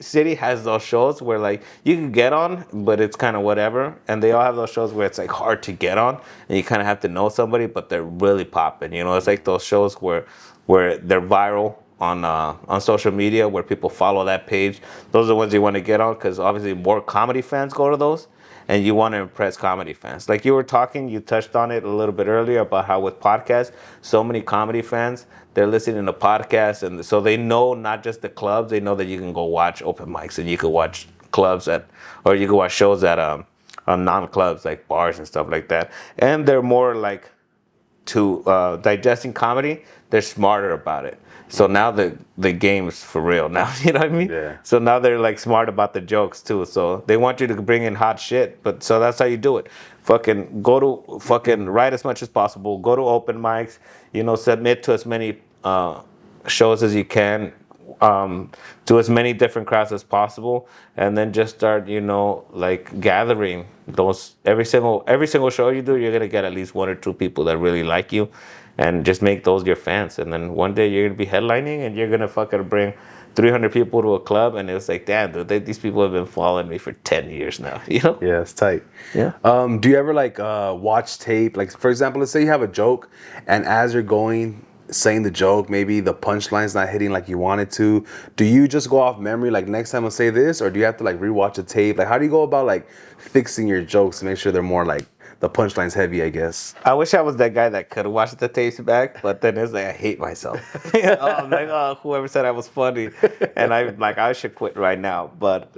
city has those shows where, like, you can get on, but it's kind of whatever. And they all have those shows where it's like hard to get on, and you kind of have to know somebody, but they're really popping. You know, it's like those shows where they're viral on social media, where people follow that page. Those are the ones you want to get on, because obviously more comedy fans go to those, and you want to impress comedy fans. Like you touched on it a little bit earlier about how with podcasts, so many comedy fans, they're listening to podcasts, and so they know not just the clubs, they know that you can go watch open mics, and you can watch or you can watch shows at on non-clubs like bars and stuff like that. And they're more like to digesting comedy, they're smarter about it. So now the game's for real now, you know what I mean?
Yeah.
So now they're like smart about the jokes too. So they want you to bring in hot shit, but so that's how you do it. Write as much as possible. Go to open mics, you know, submit to as many shows as you can. Do as many different crowds as possible, and then just start, you know, like gathering those. Every single show you do, you're gonna get at least 1 or 2 people that really like you, and just make those your fans. And then one day you're gonna be headlining, and you're gonna fucking bring 300 people to a club, and it's like, damn, dude, these people have been following me for 10 years now, you know?
Yeah, it's tight.
Yeah.
Do you ever like watch tape? Like, for example, let's say you have a joke, and as you're saying the joke, maybe the punchline's not hitting like you want it to. Do you just go off memory, like next time I'll say this, or do you have to like rewatch the tape? Like, how do you go about like fixing your jokes to make sure they're more like the punchline's heavy, I guess?
I wish I was that guy that could watch the tapes back, but then it's like I hate myself. I'm like, oh, whoever said I was funny, and I'm like, I should quit right now. But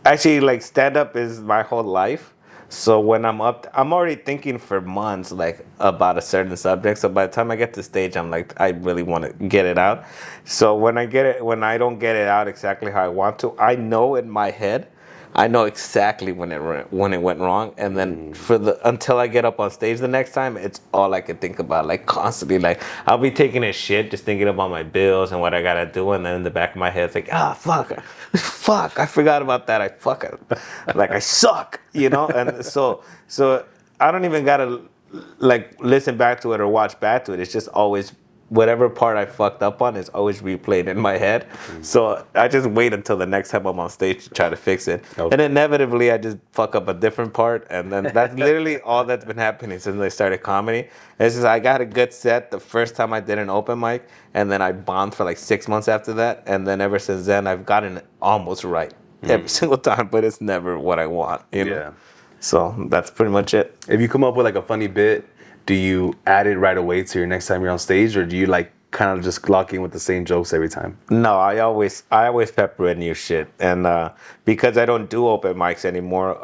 Actually, like stand up is my whole life. So when I'm up, I'm already thinking for months like about a certain subject. So by the time I get to stage, I'm like, I really want to get it out. So when I don't get it out exactly how I want to, I know in my head, I know exactly when it went wrong, and then until I get up on stage the next time, it's all I can think about, like constantly. Like I'll be taking a shit, just thinking about my bills and what I gotta do, and then in the back of my head, it's like, fuck, I forgot about that. Like I suck, you know. And so I don't even gotta like listen back to it or watch back to it. It's just always whatever part I fucked up on is always replayed in my head. So I just wait until the next time I'm on stage to try to fix it.
Okay.
And inevitably I just fuck up a different part. And then that's literally all that's been happening since I started comedy. It's just I got a good set the first time I did an open mic, and then I bombed for like 6 months after that. And then ever since then I've gotten it almost right every single time, but it's never what I want, you know?
Yeah.
So that's pretty much it.
If you come up with like a funny bit, do you add it right away to your next time you're on stage, or do you like kind of just lock in with the same jokes every time?
No, I always pepper in new shit, and because I don't do open mics anymore,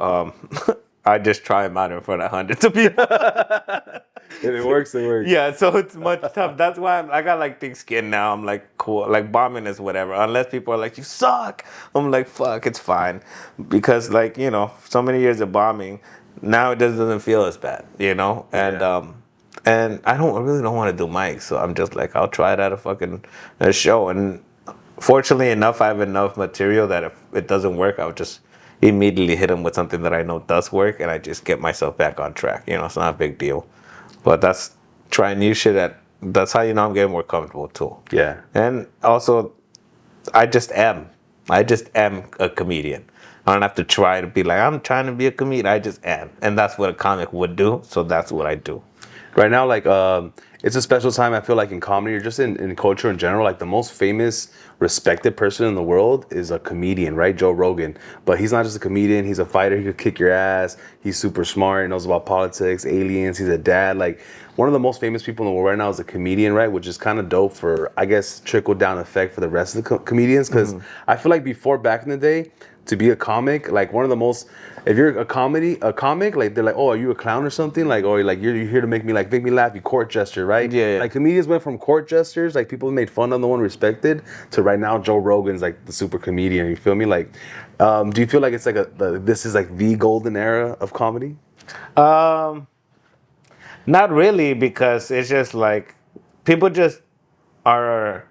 I just try them out in front of hundreds of people.
If it works, it works.
Yeah, so it's much tough. That's why I got like thick skin now. I'm like cool, like bombing is whatever. Unless people are like, you suck, I'm like, fuck, it's fine, because like, you know, so many years of bombing, now it just doesn't feel as bad, you know, and I really don't want to do mics, so I'm just like, I'll try it at a show, and fortunately enough, I have enough material that if it doesn't work, I'll just immediately hit them with something that I know does work, and I just get myself back on track. You know, it's not a big deal. But that's trying new shit. That's how you know I'm getting more comfortable too.
Yeah.
And also, I just am. I just am a comedian. I don't have to try to be like, I'm trying to be a comedian. I just am. And that's what a comic would do. So that's what I do.
Right now, like, it's a special time, I feel like, in comedy or just in culture in general. Like, the most famous, respected person in the world is a comedian, right? Joe Rogan. But he's not just a comedian. He's a fighter. He could kick your ass. He's super smart. He knows about politics, aliens. He's a dad. Like, one of the most famous people in the world right now is a comedian, right? Which is kind of dope for, I guess, trickle-down effect for the rest of the comedians. Because I feel like before, back in the day, to be a comic, like one of the most, if you're a comic, like they're like, oh, are you a clown or something? Like, or like you're here to make me laugh, you court gesture, right?
Yeah.
Like comedians went from court gestures, like people made fun of the one respected, to right now Joe Rogan's like the super comedian. You feel me? Like, do you feel like it's like this is like the golden era of comedy?
Not really, because it's just like people just are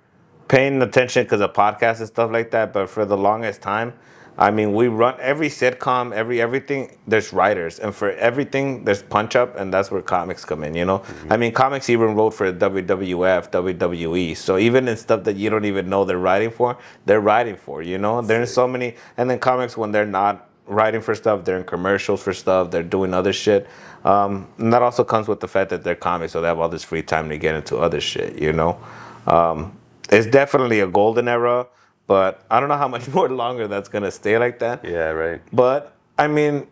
paying attention because of podcasts and stuff like that. But for the longest time, I mean, we run every sitcom, everything. There's writers, and for everything, there's punch up, and that's where comics come in. You know, I mean, comics even wrote for WWF, WWE. So even in stuff that you don't even know they're writing for, they're writing for. You know, there's so many. And then comics, when they're not writing for stuff, they're in commercials for stuff, they're doing other shit, and that also comes with the fact that they're comics, so they have all this free time to get into other shit, you know. It's definitely a golden era, but I don't know how much more longer that's gonna stay like that.
Yeah, right.
But I mean,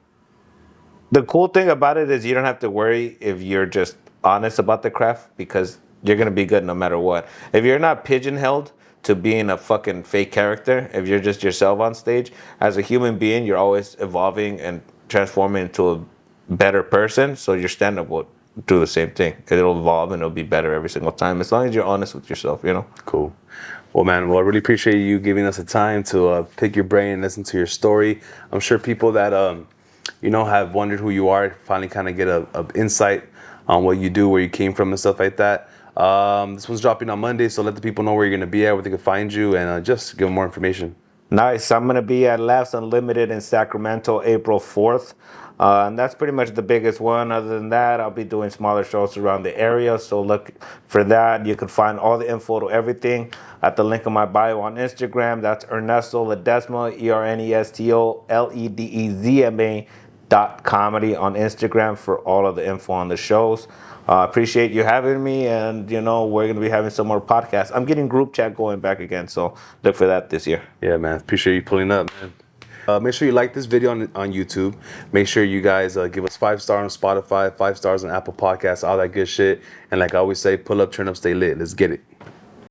the cool thing about it is you don't have to worry if you're just honest about the craft, because you're gonna be good no matter what. If you're not pigeonholed to being a fucking fake character, if you're just yourself on stage, as a human being, you're always evolving and transforming into a better person. So your stand-up will do the same thing. It'll evolve and it'll be better every single time, as long as you're honest with yourself, you know?
Cool. Well, man, I really appreciate you giving us the time to pick your brain and listen to your story. I'm sure people that, have wondered who you are finally kind of get a insight on what you do, where you came from and stuff like that. This one's dropping on Monday, so let the people know where you're going to be at, where they can find you, and just give them more information.
Nice. I'm going to be at Laughs Unlimited in Sacramento, April 4th. And that's pretty much the biggest one. Other than that, I'll be doing smaller shows around the area. So look for that. You can find all the info to everything at the link in my bio on Instagram. That's Ernesto Ledezma, ERNESTOLEDEZMA.comedy on Instagram for all of the info on the shows. Appreciate you having me, and we're gonna be having some more podcasts. I'm getting group chat going back again, so look for that this year.
Yeah, man. Appreciate you pulling up, man. Make sure you like this video on YouTube. Make sure you guys give us 5 stars on Spotify, 5 stars on Apple Podcasts, all that good shit. And like I always say, pull up, turn up, stay lit. Let's get it.